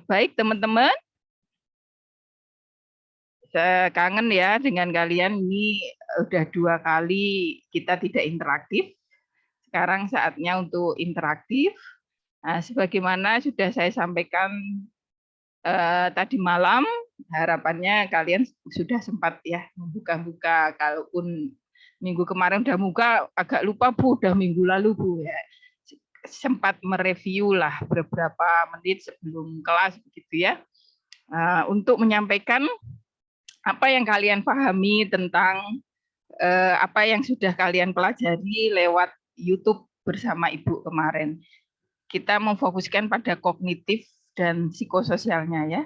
Baik teman-teman, saya kangen ya dengan kalian. Ini udah 2 kali kita tidak interaktif. Sekarang saatnya untuk interaktif. Nah, sebagaimana sudah saya sampaikan tadi malam, harapannya kalian sudah sempat ya membuka-buka. Kalaupun minggu kemarin udah buka, agak lupa Bu, udah minggu lalu Bu ya. Sempat mereview lah beberapa menit sebelum kelas begitu ya. Untuk menyampaikan apa yang kalian pahami tentang apa yang sudah kalian pelajari lewat YouTube bersama Ibu kemarin. Kita memfokuskan pada kognitif dan psikososialnya ya.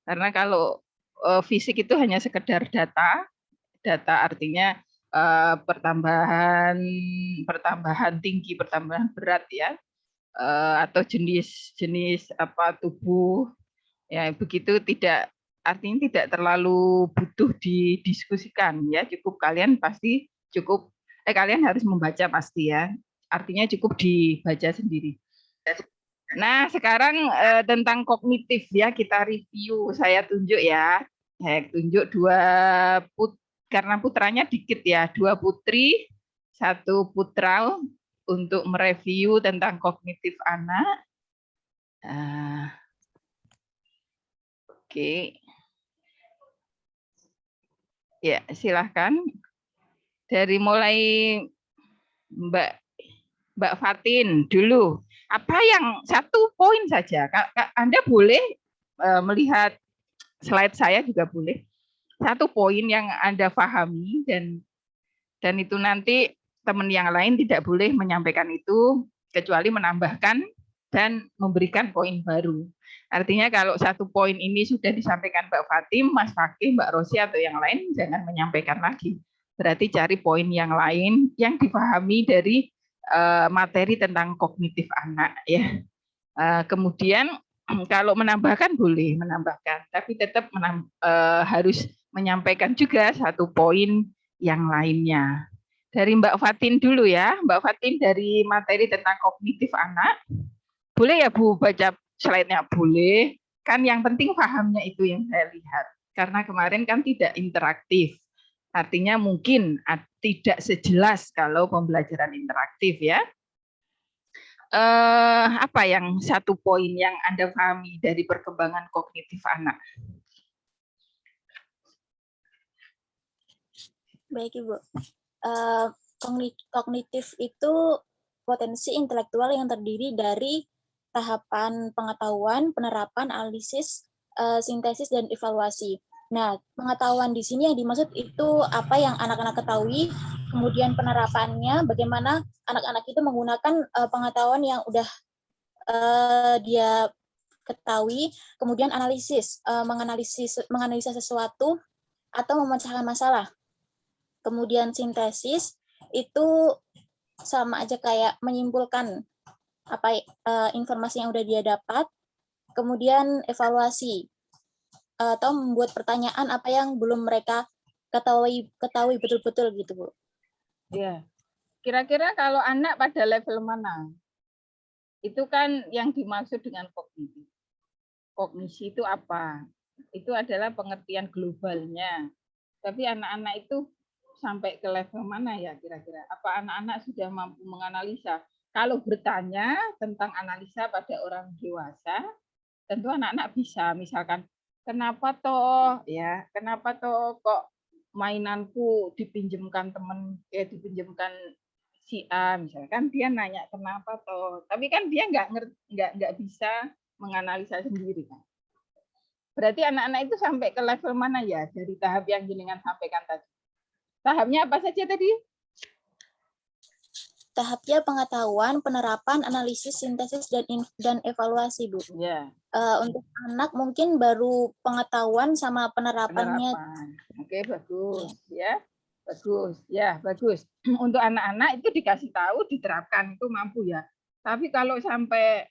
Karena kalau fisik itu hanya sekedar data, data artinya pertambahan tinggi, pertambahan berat ya, atau jenis apa tubuh ya, begitu tidak, artinya tidak terlalu butuh didiskusikan ya, cukup kalian pasti cukup kalian harus membaca pasti ya, artinya cukup dibaca sendiri. Nah, sekarang tentang kognitif ya, kita review. Saya tunjuk ya. Saya tunjuk karena putranya dikit ya, 2 putri, 1 putra untuk mereview tentang kognitif anak. Oke. Ya, silahkan. Dari mulai Mbak Fatin dulu. Apa yang 1 poin saja? Anda boleh melihat slide saya juga boleh. 1 poin yang Anda pahami dan itu nanti teman yang lain tidak boleh menyampaikan itu kecuali menambahkan dan memberikan poin baru. Artinya kalau 1 poin ini sudah disampaikan Mbak Fatim, Mas Fakih, Mbak Rosi atau yang lain jangan menyampaikan lagi. Berarti cari poin yang lain yang dipahami dari materi tentang kognitif anak ya. Kemudian kalau menambahkan boleh menambahkan, tapi tetap harus menyampaikan juga 1 poin yang lainnya. Dari Mbak Fatin dulu ya, Mbak Fatin dari materi tentang kognitif anak. Boleh ya Bu baca slide-nya? Boleh. Kan yang penting pahamnya itu yang saya lihat. Karena kemarin kan tidak interaktif. Artinya mungkin tidak sejelas kalau pembelajaran interaktif ya. Apa yang 1 poin yang Anda pahami dari perkembangan kognitif anak? Baik Ibu. Kognitif itu potensi intelektual yang terdiri dari tahapan pengetahuan, penerapan, analisis, sintesis, dan evaluasi. Nah, pengetahuan di sini yang dimaksud itu apa yang anak-anak ketahui, kemudian penerapannya, bagaimana anak-anak itu menggunakan pengetahuan yang udah dia ketahui, kemudian analisis, menganalisa sesuatu atau memecahkan masalah. Kemudian sintesis itu sama aja kayak menyimpulkan apa informasi yang udah dia dapat. Kemudian evaluasi atau membuat pertanyaan apa yang belum mereka ketahui betul-betul gitu Bu. Ya. Kira-kira kalau anak pada level mana? Itu kan yang dimaksud dengan kognitif. Kognisi itu apa? Itu adalah pengertian globalnya. Tapi anak-anak itu sampai ke level mana ya kira-kira? Apa anak-anak sudah mampu menganalisa? Kalau bertanya tentang analisa pada orang dewasa, tentu anak-anak bisa. Misalkan, kenapa toh ya? Kenapa toh kok mainanku dipinjamkan teman, dipinjamkan si A, misalkan dia nanya kenapa toh. Tapi kan dia nggak bisa menganalisa sendiri kan. Berarti anak-anak itu sampai ke level mana ya dari tahap yang jenengan sampaikan tadi? Tahapnya apa saja tadi? Tahapnya pengetahuan, penerapan, analisis, sintesis, dan evaluasi, Bu. Ya. Untuk anak mungkin baru pengetahuan sama penerapannya. Oke, bagus ya. Bagus, ya bagus. Untuk anak-anak itu dikasih tahu, diterapkan itu mampu ya. Tapi kalau sampai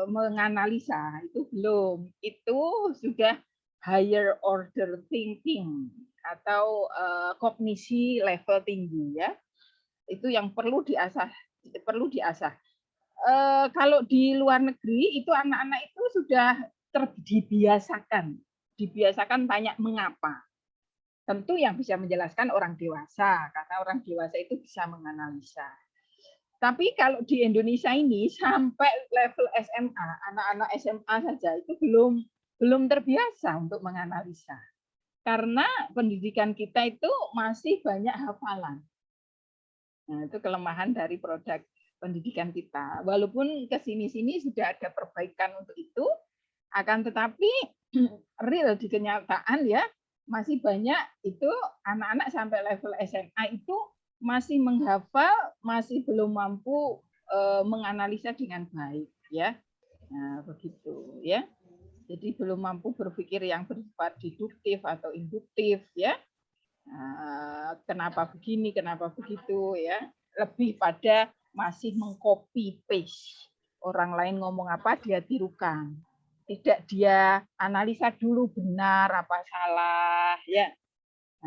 menganalisa itu belum. Itu sudah higher order thinking atau kognisi level tinggi ya. Itu yang perlu diasah, perlu diasah. kalau di luar negeri itu anak-anak itu sudah dibiasakan tanya mengapa. Tentu yang bisa menjelaskan orang dewasa, karena orang dewasa itu bisa menganalisa. Tapi kalau di Indonesia ini sampai level SMA, anak-anak SMA saja itu belum terbiasa untuk menganalisa. Karena pendidikan kita itu masih banyak hafalan. Nah, itu kelemahan dari produk pendidikan kita. Walaupun ke sini-sini sudah ada perbaikan untuk itu, akan tetapi real di kenyataan ya masih banyak itu anak-anak sampai level SMA itu masih menghafal, masih belum mampu menganalisa dengan baik ya. Nah, begitu ya. Jadi belum mampu berpikir yang bersifat deduktif atau induktif ya. Kenapa begini, kenapa begitu ya. Lebih pada masih mengcopy paste. Orang lain ngomong apa dia tirukan. Tidak dia analisa dulu benar apa salah ya.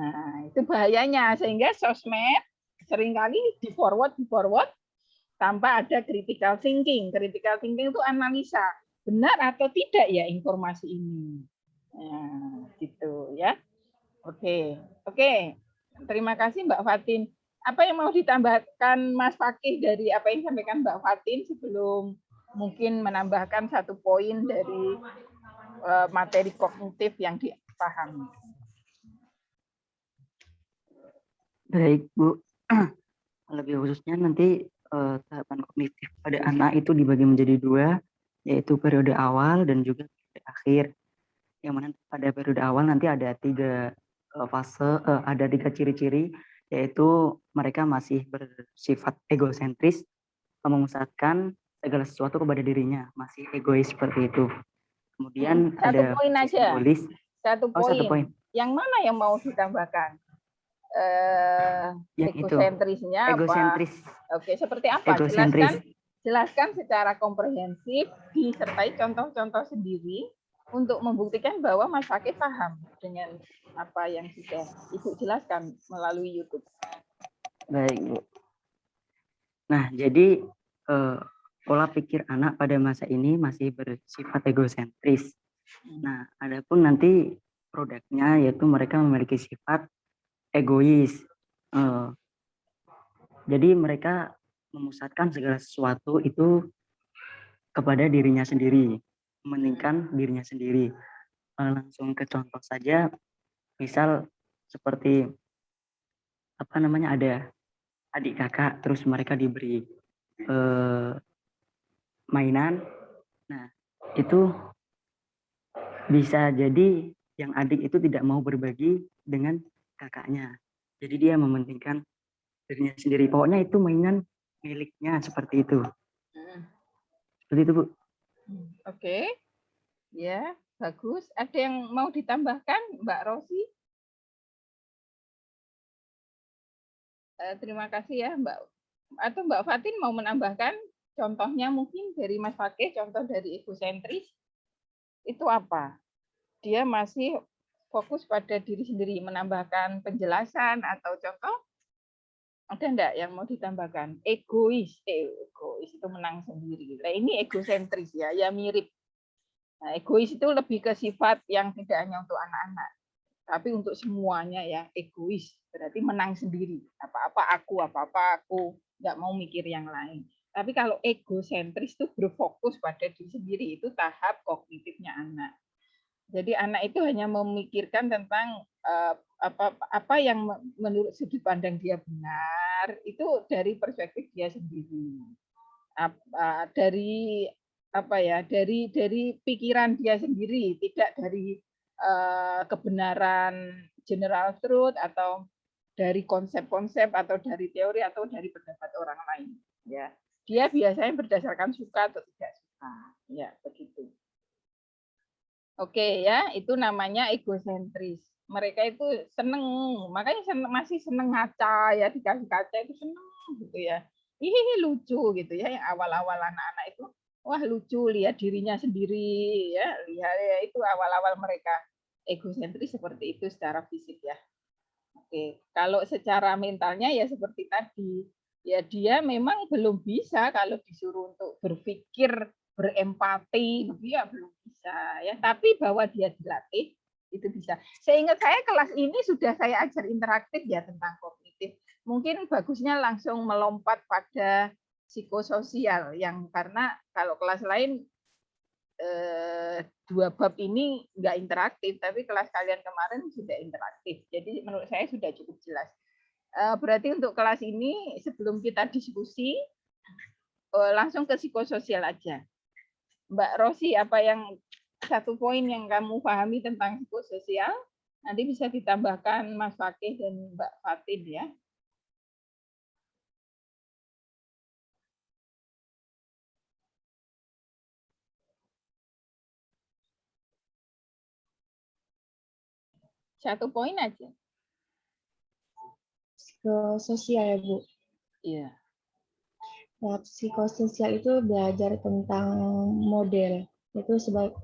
Nah, itu bahayanya sehingga sosmed seringkali di forward tanpa ada critical thinking. Critical thinking itu analisa benar atau tidak ya informasi ini. Nah, gitu ya. Oke. Terima kasih Mbak Fatin. Apa yang mau ditambahkan Mas Fakih dari apa yang disampaikan Mbak Fatin sebelum mungkin menambahkan satu poin dari materi kognitif yang dipahami? Baik, Bu. Lebih khususnya nanti tahapan kognitif pada anak itu dibagi menjadi dua, yaitu periode awal dan juga periode akhir. Yang mana pada periode awal nanti ada tiga fase, ada tiga ciri-ciri, yaitu mereka masih bersifat egosentris, memusatkan segala sesuatu kepada dirinya, masih egois seperti itu. Kemudian satu ada poin aja. simbolis. Satu Satu poin. Yang mana yang mau ditambahkan? Yang egosentrisnya egosentris. Apa? Oke, seperti apa? Jelaskan secara komprehensif, disertai contoh-contoh sendiri untuk membuktikan bahwa Mas Fakih paham dengan apa yang sudah Ibu jelaskan melalui YouTube. Baik, Bu. Nah, jadi pola pikir anak pada masa ini masih bersifat egosentris. Nah, adapun nanti produknya yaitu mereka memiliki sifat egois. Jadi mereka memusatkan segala sesuatu itu kepada dirinya sendiri, mementingkan dirinya sendiri. Langsung ke contoh saja, misal seperti apa namanya, ada adik kakak, terus mereka diberi mainan. Nah, itu bisa jadi yang adik itu tidak mau berbagi dengan kakaknya. Jadi dia mementingkan dirinya sendiri. Pokoknya itu mainan miliknya, seperti itu. Seperti itu, Bu. Oke. Ya, bagus. Ada yang mau ditambahkan, Mbak Rosi? Terima kasih ya, Mbak. Atau Mbak Fatin mau menambahkan contohnya mungkin dari Mas Fakih, contoh dari egosentris itu apa? Dia masih fokus pada diri sendiri, menambahkan penjelasan atau contoh? Ada enggak yang mau ditambahkan? Egois itu menang sendiri. Nah, ini egosentris ya mirip. Nah, egois itu lebih ke sifat yang tidak hanya untuk anak-anak, tapi untuk semuanya ya, egois. Berarti menang sendiri. Apa-apa aku, nggak mau mikir yang lain. Tapi kalau egosentris itu berfokus pada diri sendiri, itu tahap kognitifnya anak. Jadi anak itu hanya memikirkan tentang apa yang menurut sudut pandang dia benar, itu dari perspektif dia sendiri. Dari pikiran dia sendiri, tidak dari kebenaran general truth atau dari konsep-konsep atau dari teori atau dari pendapat orang lain. Ya, dia biasanya berdasarkan suka atau tidak suka. Ya, begitu. Oke ya, itu namanya egosentris. Mereka itu seneng, makanya masih seneng ngaca ya, dikasih kaca itu seneng gitu ya. Ih lucu gitu ya, yang awal-awal anak-anak itu, wah lucu lihat dirinya sendiri ya, lihat ya, itu awal-awal mereka egosentris seperti itu secara fisik ya. Oke, kalau secara mentalnya ya seperti tadi, ya dia memang belum bisa kalau disuruh untuk berpikir, berempati, dia belum bisa ya. Tapi bahwa dia dilatih itu bisa. Seingat saya kelas ini sudah saya ajar interaktif ya tentang kognitif. Mungkin bagusnya langsung melompat pada psikososial yang karena kalau kelas lain 2 bab ini nggak interaktif, tapi kelas kalian kemarin sudah interaktif. Jadi menurut saya sudah cukup jelas. Berarti untuk kelas ini sebelum kita diskusi langsung ke psikososial aja. Mbak Rosi, apa yang satu poin yang kamu pahami tentang psikososial? Nanti bisa ditambahkan Mas Fakih dan Mbak Fatin ya. Satu poin aja. Psikososial ya Bu. Iya. Nah, psikososial itu belajar tentang model, itu sebagai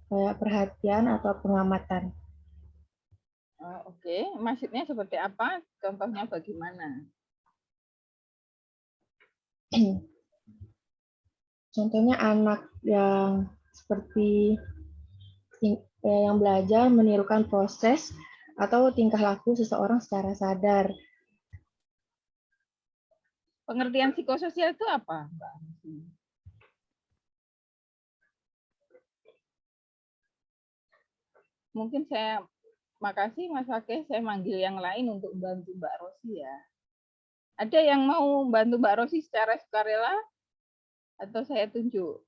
kayak perhatian atau pengamatan. Oke, maksudnya seperti apa? Contohnya bagaimana? Contohnya anak yang seperti yang belajar menirukan proses atau tingkah laku seseorang secara sadar. Pengertian psikososial itu apa, Mbak? Mungkin saya makasih Mas Fakih, saya manggil yang lain untuk membantu Mbak Rosi ya. Ada yang mau bantu Mbak Rosi secara sukarela atau saya tunjuk?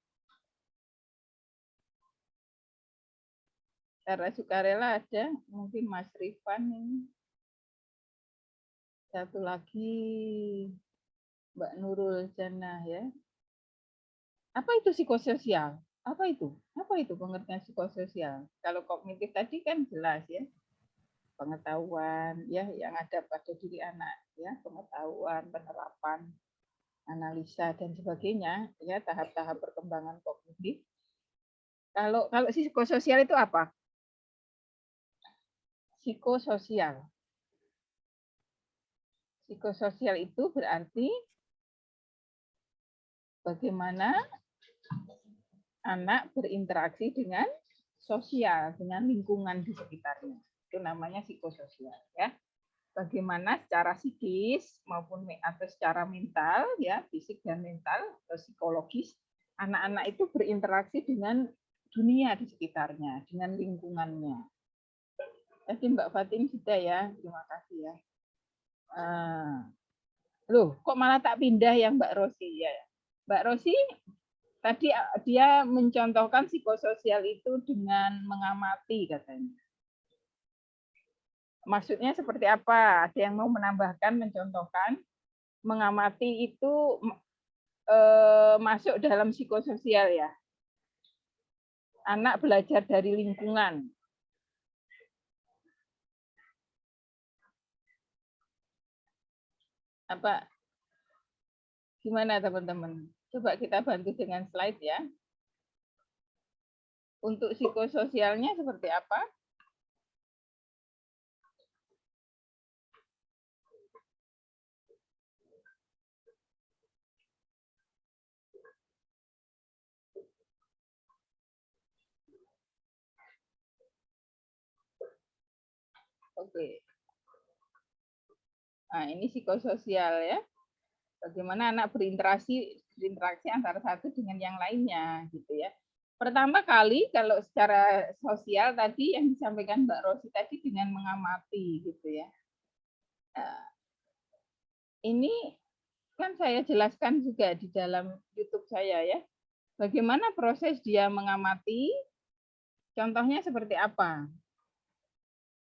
Secara sukarela ada, mungkin Mas Rifan ini. Satu lagi Mbak Nurul Jannah ya. Apa itu psikososial? Apa itu? Apa itu pengertian psikososial? Kalau kognitif tadi kan jelas ya. Pengetahuan ya yang ada pada diri anak ya, pengetahuan, penerapan, analisa dan sebagainya ya, tahap-tahap perkembangan kognitif. Kalau psikososial itu apa? Psikososial. Psikososial itu berarti bagaimana anak berinteraksi dengan sosial, dengan lingkungan di sekitarnya. Itu namanya psikososial ya. Bagaimana secara psikis maupun atau secara mental ya, fisik dan mental atau psikologis anak-anak itu berinteraksi dengan dunia di sekitarnya, dengan lingkungannya. Tadi Mbak Fatin sudah ya, terima kasih ya. Loh, kok malah tak pindah yang Mbak Rosi ya? Mbak Rosi tadi dia mencontohkan psikososial itu dengan mengamati katanya. Maksudnya seperti apa? Ada yang mau menambahkan, mencontohkan? Mengamati itu masuk dalam psikososial ya. Anak belajar dari lingkungan. Apa? Gimana teman-teman? Coba kita bantu dengan slide ya. Untuk psikososialnya seperti apa? Oke. Nah, ini psikososial ya. Bagaimana anak berinteraksi antara satu dengan yang lainnya gitu ya. Pertama kali kalau secara sosial tadi yang disampaikan Mbak Rosi tadi dengan mengamati gitu ya. Ini kan saya jelaskan juga di dalam YouTube saya ya. Bagaimana proses dia mengamati, contohnya seperti apa.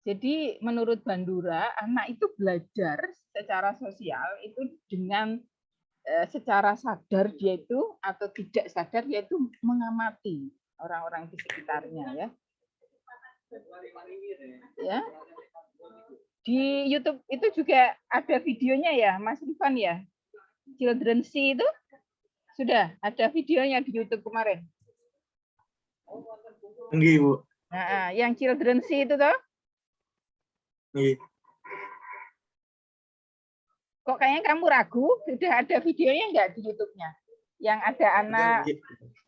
Jadi menurut Bandura, anak itu belajar secara sosial itu dengan secara sadar dia itu atau tidak sadar dia itu mengamati orang-orang di sekitarnya ya. Ya. Di YouTube itu juga ada videonya ya, Mas Rifan ya. Children See itu sudah ada videonya di YouTube kemarin. Enggak, Bu. Nah, yang Children See itu toh? Iya. Kok kayaknya kamu ragu? Sudah ada videonya nggak di YouTube-nya? Yang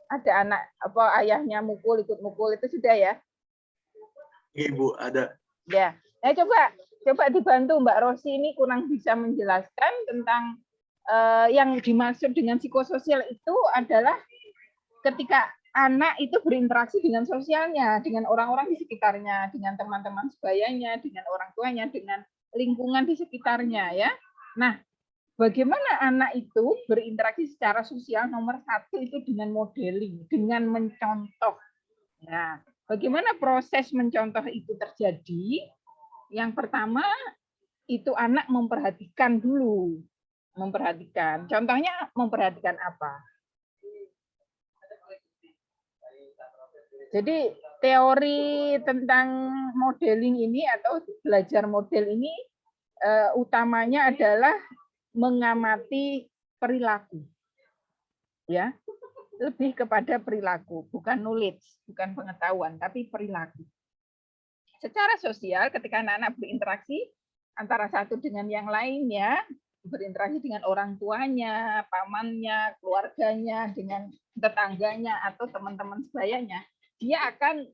ada anak apa ayahnya mukul, ikut mukul itu sudah ya? Ibu ada. Ya. Nah, coba dibantu Mbak Rosi, ini kurang bisa menjelaskan tentang yang dimaksud dengan psikososial itu adalah ketika anak itu berinteraksi dengan sosialnya, dengan orang-orang di sekitarnya, dengan teman-teman sebayanya, dengan orang tuanya, dengan lingkungan di sekitarnya ya. Nah, bagaimana anak itu berinteraksi secara sosial nomor satu itu dengan modeling, dengan mencontoh. Nah, bagaimana proses mencontoh itu terjadi? Yang pertama itu anak memperhatikan dulu, memperhatikan. Contohnya memperhatikan apa? Jadi teori tentang modeling ini atau belajar model ini utamanya adalah mengamati perilaku. Ya. Lebih kepada perilaku, bukan knowledge, bukan pengetahuan, tapi perilaku. Secara sosial ketika anak-anak berinteraksi antara satu dengan yang lainnya, berinteraksi dengan orang tuanya, pamannya, keluarganya, dengan tetangganya atau teman-teman sebayanya, dia akan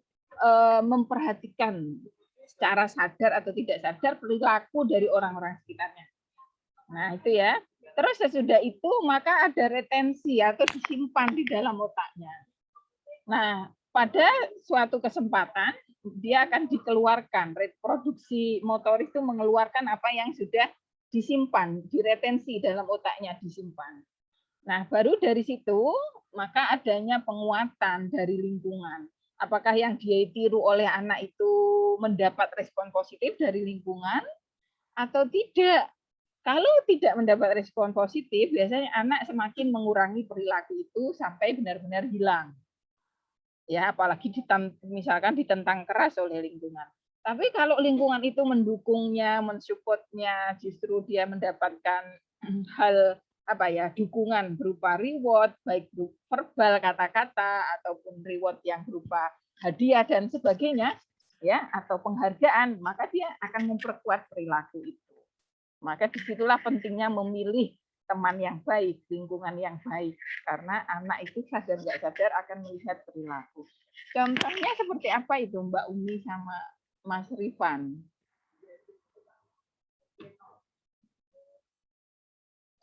memperhatikan secara sadar atau tidak sadar perilaku dari orang-orang sekitarnya. Nah, itu ya. Terus sesudah itu maka ada retensi atau disimpan di dalam otaknya. Nah, pada suatu kesempatan dia akan dikeluarkan. Reproduksi motorik itu mengeluarkan apa yang sudah disimpan, diretensi dalam otaknya, disimpan. Nah, baru dari situ maka adanya penguatan dari lingkungan. Apakah yang dia tiru oleh anak itu mendapat respon positif dari lingkungan atau tidak? Kalau tidak mendapat respon positif, biasanya anak semakin mengurangi perilaku itu sampai benar-benar hilang. Ya, apalagi misalkan ditentang keras oleh lingkungan. Tapi kalau lingkungan itu mendukungnya, mensupportnya, justru dia mendapatkan hal dukungan berupa reward, baik verbal kata-kata ataupun reward yang berupa hadiah dan sebagainya, ya, atau penghargaan, maka dia akan memperkuat perilaku itu. Maka disitulah pentingnya memilih teman yang baik, lingkungan yang baik, karena anak itu sadar nggak sadar akan melihat perilaku. Contohnya seperti apa itu Mbak Umi sama Mas Rifan?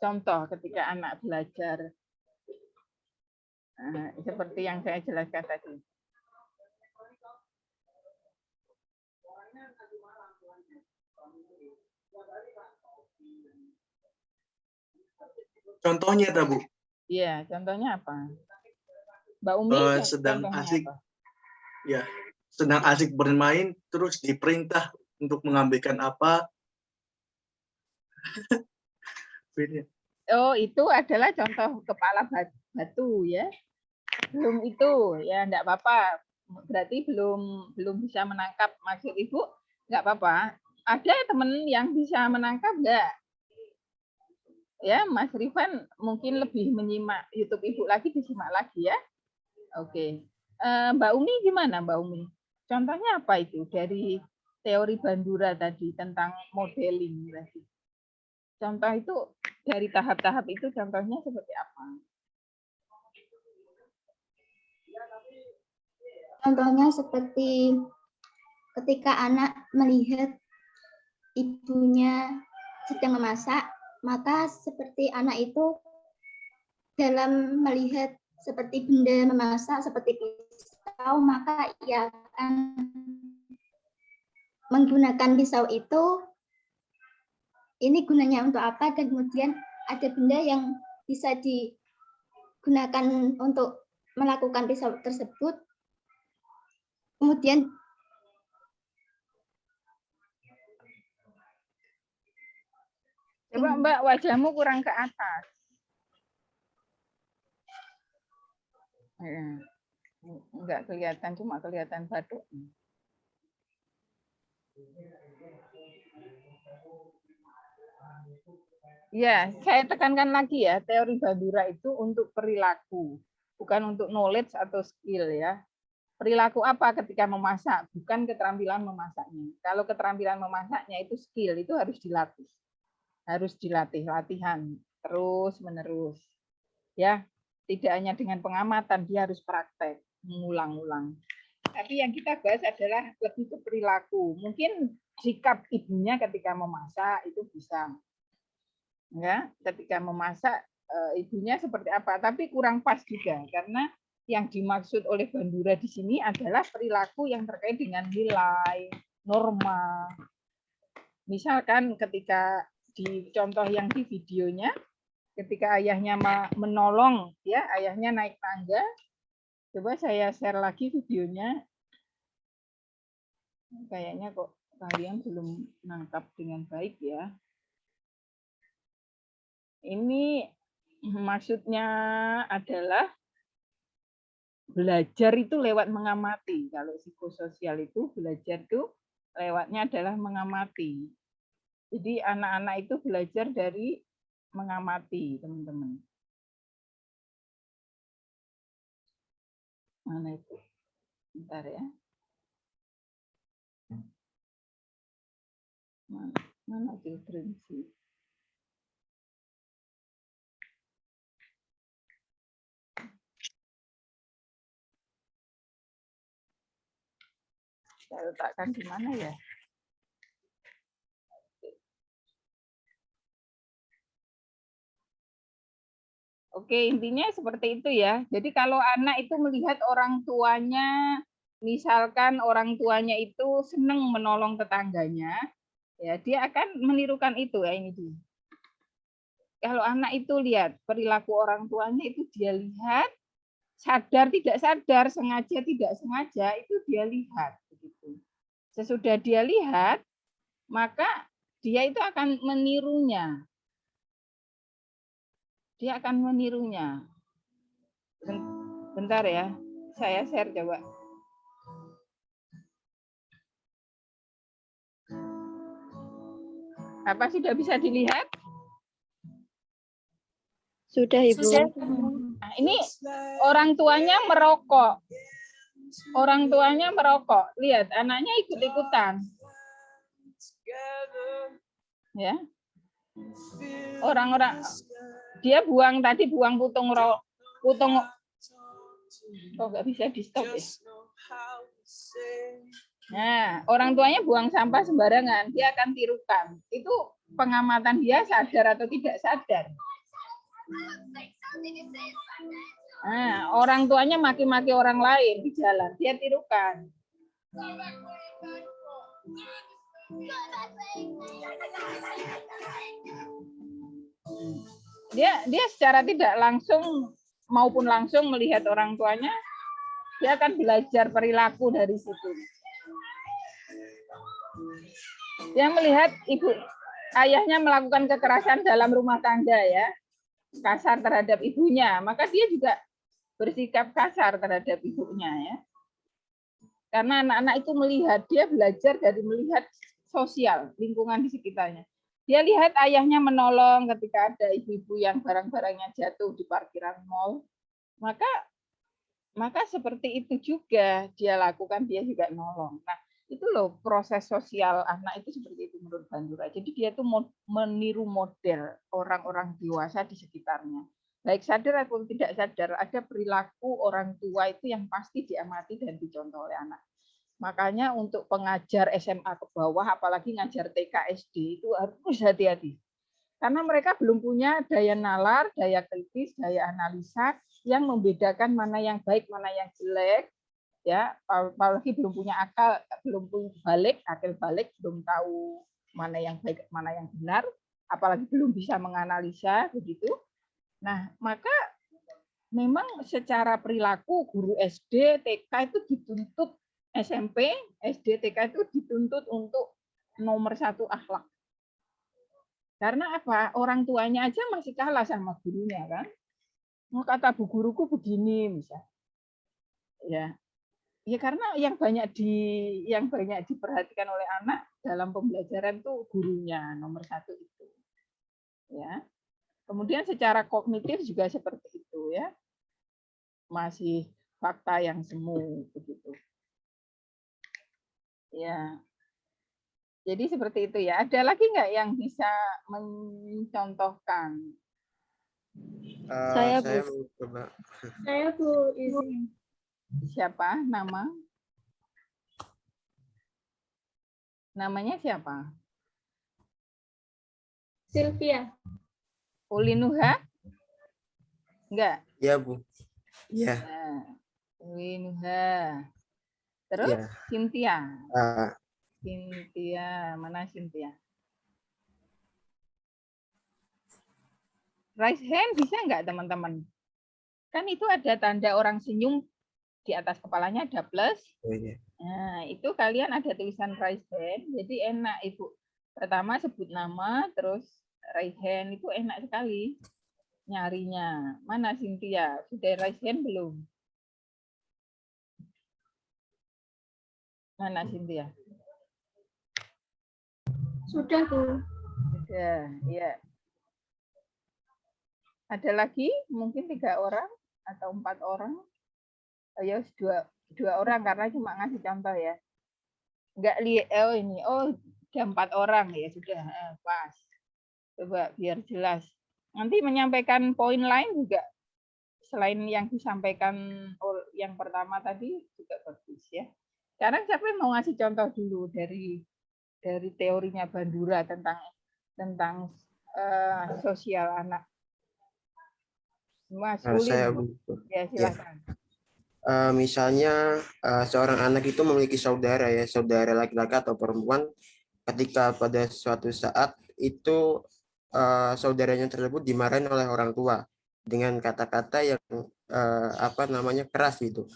Contoh ketika anak belajar seperti yang saya jelaskan tadi. Contohnya, Bu? Iya, contohnya apa? Mbak Umi sedang asik, apa? Ya, sedang asik bermain, terus diperintah untuk mengambilkan apa? Oh, itu adalah contoh kepala batu ya. Belum itu, ya enggak apa-apa. Berarti belum bisa menangkap maksud Ibu, enggak apa-apa. Ada teman yang bisa menangkap enggak? Ya, Mas Rifan mungkin lebih menyimak YouTube Ibu lagi, disimak lagi ya. Oke. Mbak Umi gimana Mbak Umi? Contohnya apa itu dari teori Bandura tadi tentang modeling tadi? Contoh itu dari tahap-tahap itu contohnya seperti apa? Contohnya seperti ketika anak melihat ibunya sedang memasak, maka seperti anak itu dalam melihat seperti benda memasak seperti pisau, maka ia akan menggunakan pisau itu. Ini gunanya untuk apa, dan kemudian ada benda yang bisa digunakan untuk melakukan pisau tersebut. Kemudian coba Mbak, wajahmu kurang ke atas. Enggak kelihatan, cuma kelihatan batuk. Ya, saya tekankan lagi ya, teori Bandura itu untuk perilaku, bukan untuk knowledge atau skill ya. Perilaku apa ketika memasak, bukan keterampilan memasaknya. Kalau keterampilan memasaknya itu skill, itu harus dilatih. harus dilatih, latihan terus-menerus. Ya, tidak hanya dengan pengamatan, dia harus praktek, mengulang-ulang. Tapi yang kita bahas adalah lebih ke perilaku. Mungkin sikap ibunya ketika memasak itu bisa. Ya, ketika memasak ibunya seperti apa, tapi kurang pas juga karena yang dimaksud oleh Bandura di sini adalah perilaku yang terkait dengan nilai, norma. Misalkan ketika di contoh yang di videonya, ketika ayahnya menolong, ya ayahnya naik tangga. Coba saya share lagi videonya. Kayaknya kok kalian belum nangkap dengan baik ya. Ini maksudnya adalah belajar itu lewat mengamati. Kalau psikososial itu belajar itu lewatnya adalah mengamati. Jadi anak-anak itu belajar dari mengamati, teman-teman. Mana itu? Bentar ya. Mana children sih? Saya letakkan di mana ya? Oke, intinya seperti itu ya. Jadi kalau anak itu melihat orang tuanya, misalkan orang tuanya itu senang menolong tetangganya, ya dia akan menirukan itu ya ini dia. Kalau anak itu lihat perilaku orang tuanya itu dia lihat, sadar tidak sadar, sengaja tidak sengaja itu dia lihat begitu. Sesudah dia lihat, maka dia itu akan menirunya. Dia akan menirunya. Bentar ya, saya share coba. Apa sudah bisa dilihat? Sudah, Ibu. Nah, ini orang tuanya merokok. Orang tuanya merokok. Lihat, anaknya ikut-ikutan. Ya. Orang-orang dia buang putung. Oh, nggak bisa di stop ya. Nah, orang tuanya buang sampah sembarangan, dia akan tirukan. Itu pengamatan dia sadar atau tidak sadar. Nah, orang tuanya maki-maki orang lain di jalan, dia tirukan. Dia secara tidak langsung maupun langsung melihat orang tuanya, dia akan belajar perilaku dari situ. Dia melihat ayahnya melakukan kekerasan dalam rumah tangga ya, kasar terhadap ibunya, maka dia juga bersikap kasar terhadap ibunya ya. Karena anak-anak itu melihat, dia belajar dari melihat sosial, lingkungan di sekitarnya. Dia lihat ayahnya menolong ketika ada ibu-ibu yang barang-barangnya jatuh di parkiran mal. Maka seperti itu juga dia lakukan, dia juga nolong. Nah, itu loh proses sosial anak itu seperti itu menurut Bandura. Jadi dia itu meniru model orang-orang dewasa di sekitarnya. Baik sadar atau tidak sadar, ada perilaku orang tua itu yang pasti diamati dan dicontoh oleh anak. Makanya untuk pengajar SMA ke bawah, apalagi ngajar TK SD itu harus hati-hati. Karena mereka belum punya daya nalar, daya kritis, daya analisa yang membedakan mana yang baik, mana yang jelek. Ya, apalagi belum punya akal, belum punya akal balik, belum tahu mana yang baik, mana yang benar, apalagi belum bisa menganalisa begitu. Nah, maka memang secara perilaku guru SD, TK itu dituntut, SMP, SD, TK itu dituntut untuk nomor 1 akhlak. Karena apa? Orang tuanya aja masih kalah sama gurunya kan. Mau kata bu guruku begini misalnya. Ya karena yang banyak diperhatikan oleh anak dalam pembelajaran tuh gurunya nomor 1 itu. Ya. Kemudian secara kognitif juga seperti itu ya. Masih fakta yang semu begitu. Ya. Jadi seperti itu ya. Ada lagi nggak yang bisa mencontohkan? Saya Saya Bu. mau coba. Saya Bu izin. Siapa nama? Namanya siapa? Sylvia. Ulinuha? Enggak. Ya Bu. Ya. Nah, Ulinuha. Terus Ya. Cynthia. Ah, Cynthia, mana Cynthia? Raise hand bisa nggak teman-teman? Kan itu ada tanda orang senyum di atas kepalanya ada plus. oh iya. Nah, itu kalian ada tulisan raise hand, jadi enak Ibu. Pertama sebut nama, terus raise hand itu enak sekali nyarinya. Mana Cynthia? Sudah raise hand belum? Mana Cynthia? Sudah Bu. Sudah, ya. Ada lagi? Mungkin 3 orang atau 4 orang? Oh ya, dua orang karena cuma ngasih contoh ya. Enggak lihat, oh ini, oh ada 4 orang ya sudah, pas. Coba biar jelas. Nanti menyampaikan poin lain juga selain yang disampaikan yang pertama tadi juga bagus ya. Sekarang siapa yang mau ngasih contoh dulu dari teorinya Bandura tentang sosial anak? Mas Saya Ulin, Bu. ya silakan. Misalnya seorang anak itu memiliki saudara ya, saudara laki-laki atau perempuan, ketika pada suatu saat itu saudaranya tersebut dimarahin oleh orang tua dengan kata-kata yang keras gitu,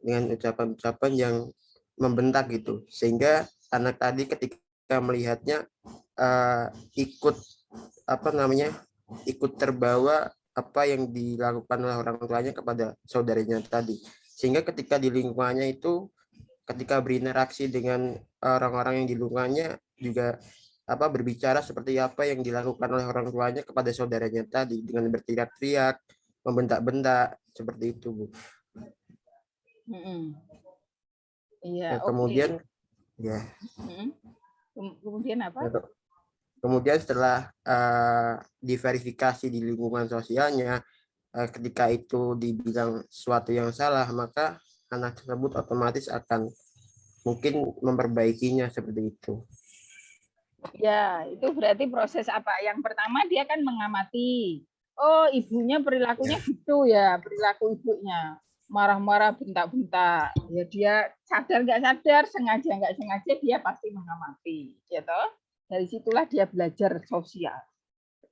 dengan ucapan-ucapan yang membentak gitu, sehingga anak tadi ketika melihatnya ikut terbawa apa yang dilakukan oleh orang tuanya kepada saudaranya tadi, sehingga ketika di lingkungannya itu ketika berinteraksi dengan orang-orang yang di lingkungannya juga berbicara seperti apa yang dilakukan oleh orang tuanya kepada saudaranya tadi dengan berteriak-teriak, membentak-bentak seperti itu Bu. Iya, Kemudian ya. Kemudian apa? Kemudian setelah diverifikasi di lingkungan sosialnya, ketika itu dibilang sesuatu yang salah, maka anak tersebut otomatis akan mungkin memperbaikinya seperti itu. Ya, itu berarti proses apa? Yang pertama dia kan mengamati. Oh, ibunya perilakunya gitu ya, perilaku ibunya. Marah-marah, bentak-bentak. Ya dia sadar nggak sadar, sengaja nggak sengaja dia pasti mengamati, ya toh? Dari situlah dia belajar sosial.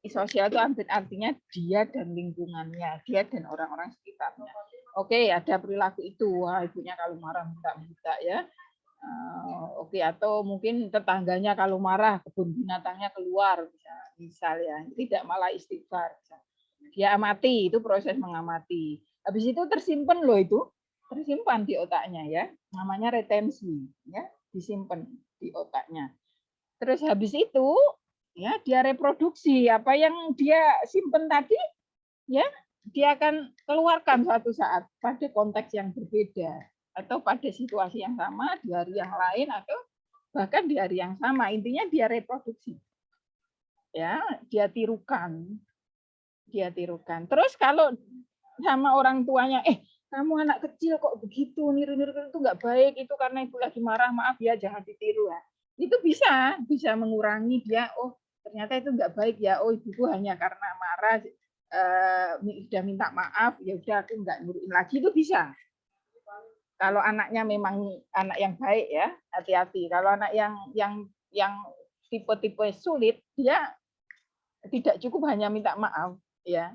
Sosial itu artinya dia dan lingkungannya, dia dan orang-orang sekitarnya. Oke, ada perilaku itu. Wah, ibunya kalau marah bentak-bentak ya. Oke, atau mungkin tetangganya kalau marah kebun binatangnya keluar, misal ya, tidak malah istighfar. Dia amati, itu proses mengamati. Habis itu tersimpan loh itu, tersimpan di otaknya ya, namanya retensi, ya, disimpan di otaknya. Terus habis itu ya dia reproduksi apa yang dia simpan tadi, ya dia akan keluarkan suatu saat pada konteks yang berbeda atau pada situasi yang sama di hari yang lain atau bahkan di hari yang sama. Intinya dia reproduksi, ya dia tirukan. Terus kalau sama orang tuanya, kamu anak kecil kok begitu, niru-niru itu nggak baik, itu karena ibu lagi marah, maaf ya jangan ditiru ya. Itu bisa mengurangi dia, oh ternyata itu nggak baik ya, oh ibuku hanya karena marah udah minta maaf, ya udah aku nggak niruin lagi, itu bisa. Kalau anaknya memang anak yang baik ya, hati-hati. Kalau anak yang tipe-tipe sulit, dia tidak cukup hanya minta maaf ya.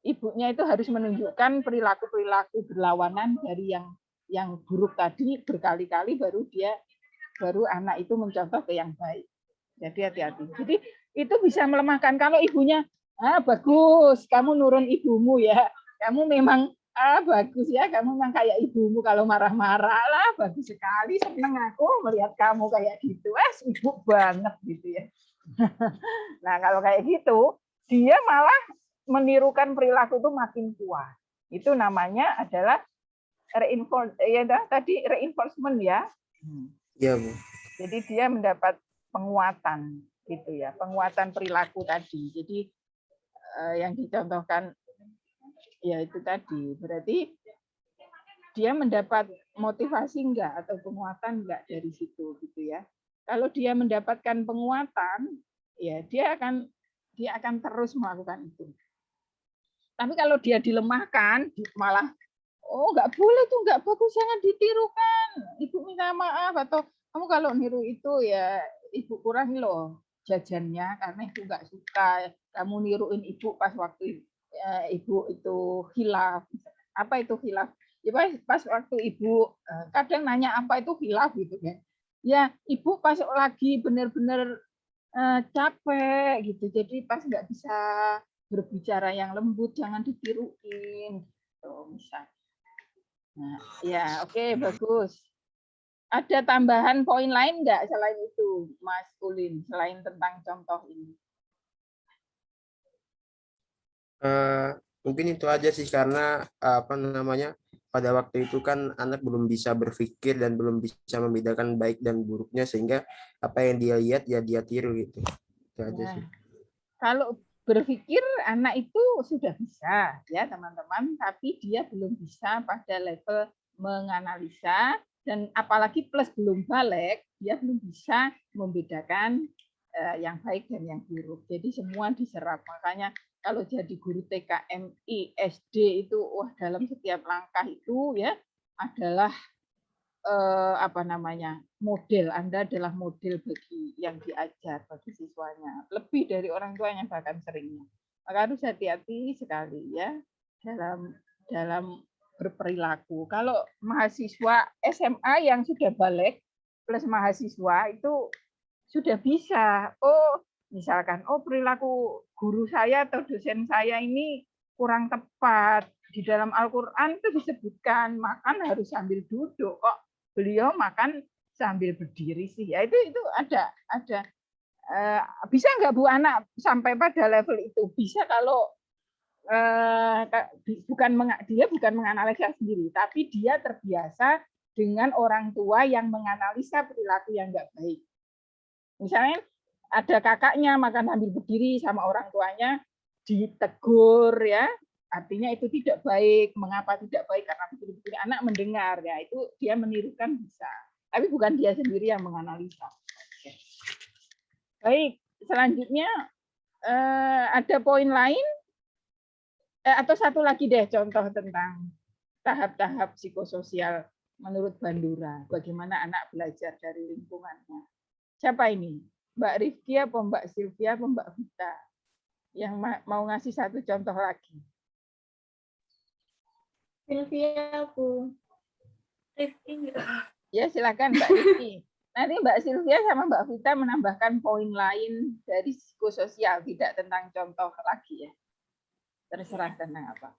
Ibunya itu harus menunjukkan perilaku-perilaku berlawanan dari yang buruk tadi berkali-kali baru anak itu mencontoh ke yang baik. Jadi hati-hati. Jadi itu bisa melemahkan kalau ibunya bagus, kamu nurun ibumu ya. Kamu memang bagus ya, kamu memang kayak ibumu kalau marah-marah lah, bagus sekali, seneng aku melihat kamu kayak gitu. Sibuk banget gitu ya. Nah, kalau kayak gitu, dia malah menirukan perilaku itu makin kuat. Itu namanya adalah reinforcement ya. Iya, Bu. Jadi dia mendapat penguatan gitu ya, penguatan perilaku tadi. Jadi yang dicontohkan ya itu tadi, berarti dia mendapat motivasi enggak atau penguatan enggak dari situ gitu ya. Kalau dia mendapatkan penguatan, ya dia akan terus melakukan itu. Tapi kalau dia dilemahkan, malah nggak boleh tuh, nggak bagus, jangan ditirukan. Ibu minta maaf, atau kamu kalau niru itu ya ibu kurangi loh jajannya karena ibu nggak suka. Kamu niruin ibu pas waktu ibu itu khilaf. Apa itu khilaf? Ya pas waktu ibu kadang nanya apa itu khilaf gitu kan. Ya ibu pas lagi benar-benar capek gitu. Jadi pas nggak bisa berbicara yang lembut, jangan ditiruin. Gitu, misal. Nah, ya, oke, bagus. Ada tambahan poin lain nggak selain itu, Mas Ulin, selain tentang contoh ini? Mungkin itu aja sih, karena apa namanya, pada waktu itu kan anak belum bisa berpikir dan belum bisa membedakan baik dan buruknya, sehingga apa yang dia lihat ya dia tiru gitu. Itu aja sih. Kalau berpikir anak itu sudah bisa ya teman-teman, tapi dia belum bisa pada level menganalisa, dan apalagi plus belum balik, dia belum bisa membedakan yang baik dan yang buruk. Jadi semua diserap. Makanya kalau jadi guru TKMI SD itu dalam setiap langkah itu ya adalah apa namanya, model. Anda adalah model bagi yang diajar, bagi siswanya, lebih dari orang tuanya bahkan seringnya. Maka harus hati-hati sekali ya dalam berperilaku. Kalau mahasiswa SMA yang sudah balik plus mahasiswa itu sudah bisa, misalkan perilaku guru saya atau dosen saya ini kurang tepat. Di dalam Al-Quran itu disebutkan makan harus sambil duduk, kok beliau makan sambil berdiri sih. Ya itu ada bisa nggak Bu anak sampai pada level itu? Bisa kalau dia bukan menganalisa sendiri, tapi dia terbiasa dengan orang tua yang menganalisa perilaku yang nggak baik. Misalnya ada kakaknya makan sambil berdiri sama orang tuanya ditegur ya, artinya itu tidak baik. Mengapa tidak baik? Karena begini-begini. Anak mendengar ya, itu dia menirukan bisa. Tapi bukan dia sendiri yang menganalisa. Baik, selanjutnya ada poin lain atau satu lagi deh contoh tentang tahap-tahap psikososial menurut Bandura. Bagaimana anak belajar dari lingkungannya. Siapa ini? Mbak Rifki apa Mbak Sylvia apa Mbak Vita? Yang mau ngasih satu contoh lagi. Sylvia, Bu. Rifki. Ya, silakan Mbak Rifki. Nanti Mbak Sylvia sama Mbak Vita menambahkan poin lain dari psikososial, tidak tentang contoh lagi ya. Terserah tentang apa.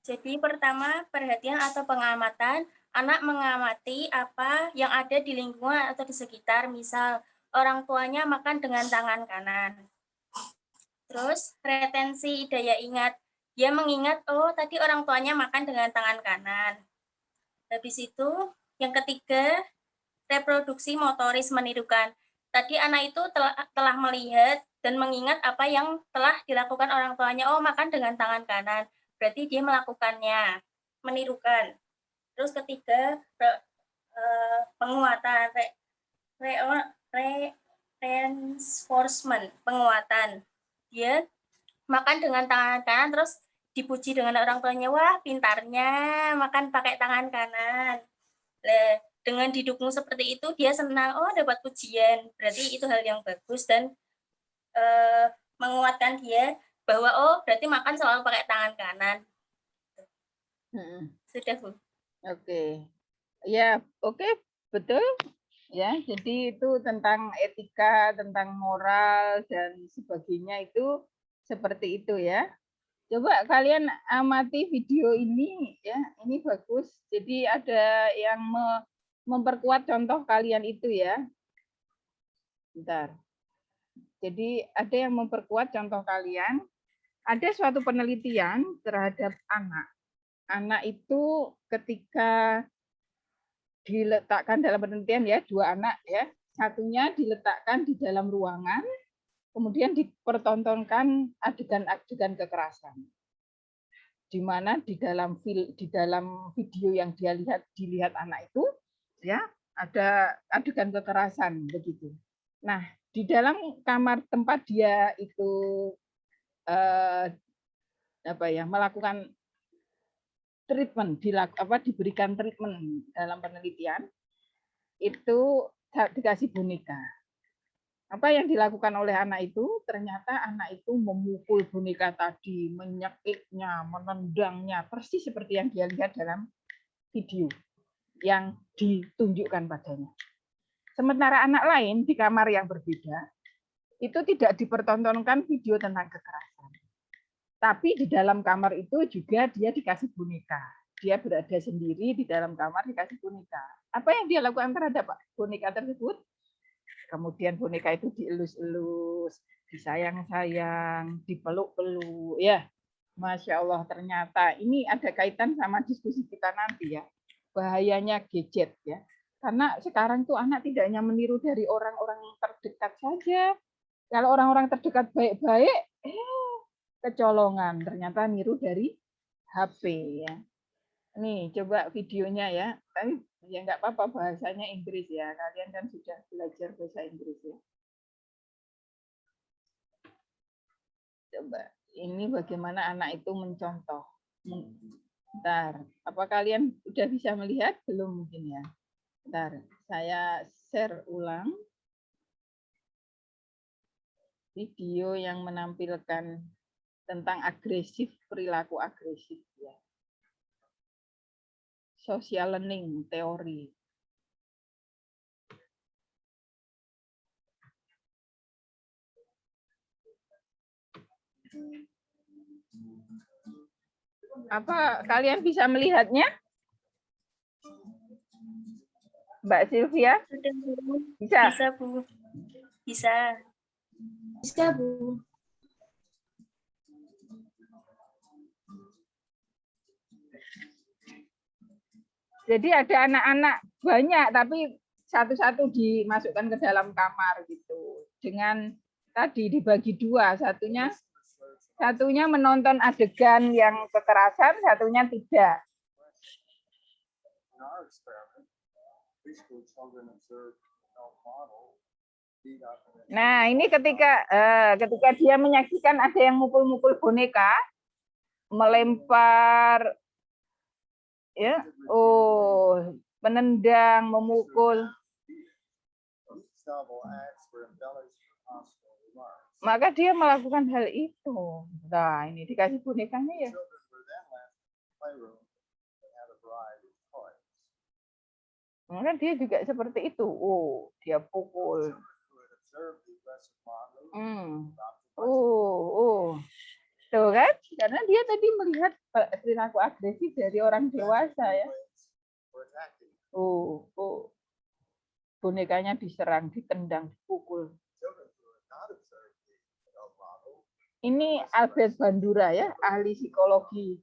Jadi pertama, perhatian atau pengamatan. Anak mengamati apa yang ada di lingkungan atau di sekitar. Misal, orang tuanya makan dengan tangan kanan. Terus, retensi daya ingat. Dia mengingat, tadi orang tuanya makan dengan tangan kanan. Habis itu, yang ketiga, reproduksi motoris menirukan. Tadi anak itu telah melihat dan mengingat apa yang telah dilakukan orang tuanya. Makan dengan tangan kanan. Berarti dia melakukannya, menirukan. Terus ketiga, penguatan, reinforcement, penguatan. Dia makan dengan tangan kanan, terus dipuji dengan orang tuanya, wah pintarnya makan pakai tangan kanan. Dengan didukung seperti itu, dia senang, dapat pujian. Berarti itu hal yang bagus dan menguatkan dia bahwa berarti makan selalu pakai tangan kanan. Sudah, Bu. Oke. Ya, oke, betul. Ya, jadi itu tentang etika, tentang moral dan sebagainya itu seperti itu ya. Coba kalian amati video ini ya, ini bagus. Jadi ada yang memperkuat contoh kalian itu ya. Bentar. Jadi ada yang memperkuat contoh kalian. Ada suatu penelitian terhadap anak. Anak itu ketika diletakkan dalam penelitian ya, 2 anak ya, satunya diletakkan di dalam ruangan, kemudian dipertontonkan adegan-adegan kekerasan. Di mana di dalam video yang dilihat anak itu, ya ada adegan kekerasan begitu. Nah, di dalam kamar tempat dia itu melakukan treatment, diberikan treatment dalam penelitian, itu dikasih boneka. Apa yang dilakukan oleh anak itu? Ternyata anak itu memukul boneka tadi, menyekiknya, menendangnya, persis seperti yang dia lihat dalam video yang ditunjukkan padanya. Sementara anak lain di kamar yang berbeda, itu tidak dipertontonkan video tentang kekerasan. Tapi di dalam kamar itu juga dia dikasih boneka. Dia berada sendiri di dalam kamar dikasih boneka. Apa yang dia lakukan terhadap boneka tersebut? Kemudian boneka itu dielus-elus, disayang-sayang, dipeluk-peluk. Ya, Masya Allah, ternyata ini ada kaitan sama diskusi kita nanti ya. Bahayanya gadget ya. Karena sekarang tuh anak tidak hanya meniru dari orang-orang terdekat saja. Kalau orang-orang terdekat baik-baik, kecolongan, ternyata niru dari HP ya. Nih, coba videonya ya. Tapi ya nggak apa-apa bahasanya Inggris ya. Kalian kan sudah belajar bahasa Inggris ya. Coba, ini bagaimana anak itu mencontoh. Bentar, apa kalian udah bisa melihat? Belum mungkin ya. Bentar, saya share ulang video yang menampilkan tentang agresif, perilaku agresif ya. Social learning teori. Apa kalian bisa melihatnya? Mbak Sylvia? Sudah, Bu. Bisa? Bisa, Bu. Bisa. Bisa, Bu. Jadi ada anak-anak banyak, tapi satu-satu dimasukkan ke dalam kamar gitu. Dengan tadi dibagi dua, satunya menonton adegan yang kekerasan, satunya tidak. Nah, ini ketika dia menyaksikan ada yang mukul-mukul boneka, melempar, ya, menendang, memukul, maka dia melakukan hal itu. Nah, ini dikasih bonekanya ya. Maka dia juga seperti itu. Dia pukul. Tuh kan? Karena dia tadi melihat perilaku agresif dari orang dewasa ya. Bonekanya diserang, ditendang, dipukul. Ini Albert Bandura ya, ahli psikologi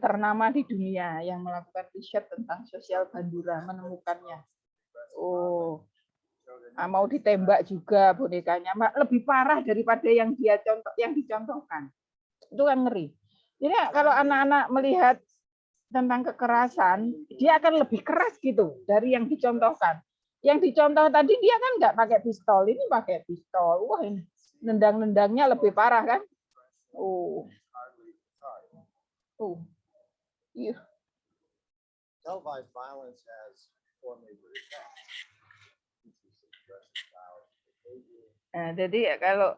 ternama di dunia yang melakukan riset tentang sosial Bandura, menemukannya. Mau ditembak juga bonekanya, lebih parah daripada yang dicontohkan. Itu kan ngeri. Jadi kalau anak-anak melihat tentang kekerasan, dia akan lebih keras gitu dari yang dicontohkan. Yang dicontoh tadi dia kan nggak pakai pistol, ini pakai pistol. Wah, ini nendang-nendangnya lebih parah kan? Iya. Nah, jadi kalau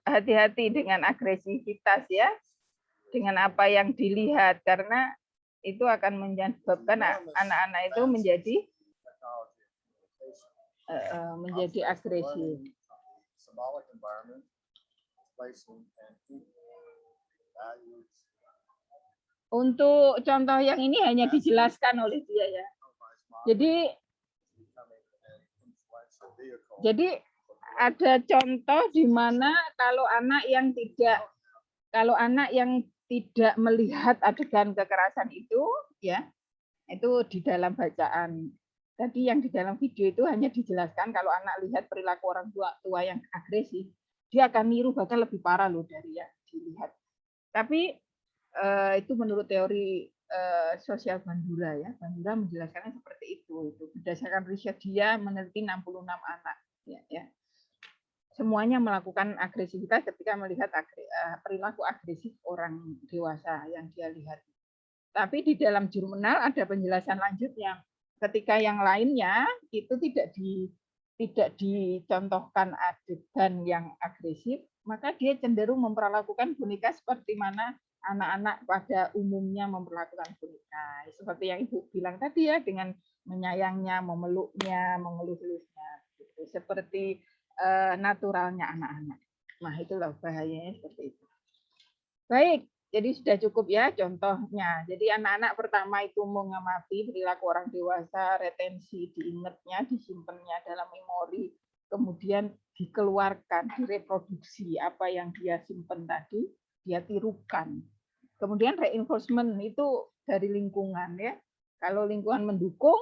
hati-hati dengan agresivitas ya, dengan apa yang dilihat, karena itu akan menyebabkan anak-anak itu menjadi agresif. Untuk contoh yang ini hanya dijelaskan oleh dia ya. Jadi ada contoh di mana kalau anak yang tidak melihat adegan kekerasan itu, ya, itu di dalam bacaan. Tadi yang di dalam video itu hanya dijelaskan kalau anak lihat perilaku orang tua yang agresif, dia akan niru bahkan lebih parah loh dari yang dilihat. Tapi itu menurut teori sosial Bandura ya. Bandura menjelaskannya seperti itu. Berdasarkan riset dia meneliti 66 anak. Ya. Semuanya melakukan agresivitas ketika melihat perilaku agresif orang dewasa yang dia lihat. Tapi di dalam jurnal ada penjelasan lanjutnya. Ketika yang lainnya itu tidak dicontohkan adegan yang agresif, maka dia cenderung memperlakukan boneka seperti mana anak-anak pada umumnya memperlakukan boneka. Seperti yang Ibu bilang tadi ya, dengan menyayangnya, memeluknya, mengelus-elusnya. Seperti naturalnya anak-anak. Nah, itulah bahayanya seperti itu. Baik, jadi sudah cukup ya contohnya. Jadi anak-anak pertama itu mengamati perilaku orang dewasa, retensi, diingatnya, disimpannya dalam memori, kemudian dikeluarkan, direproduksi apa yang dia simpan tadi, dia tirukan. Kemudian reinforcement itu dari lingkungan ya. Kalau lingkungan mendukung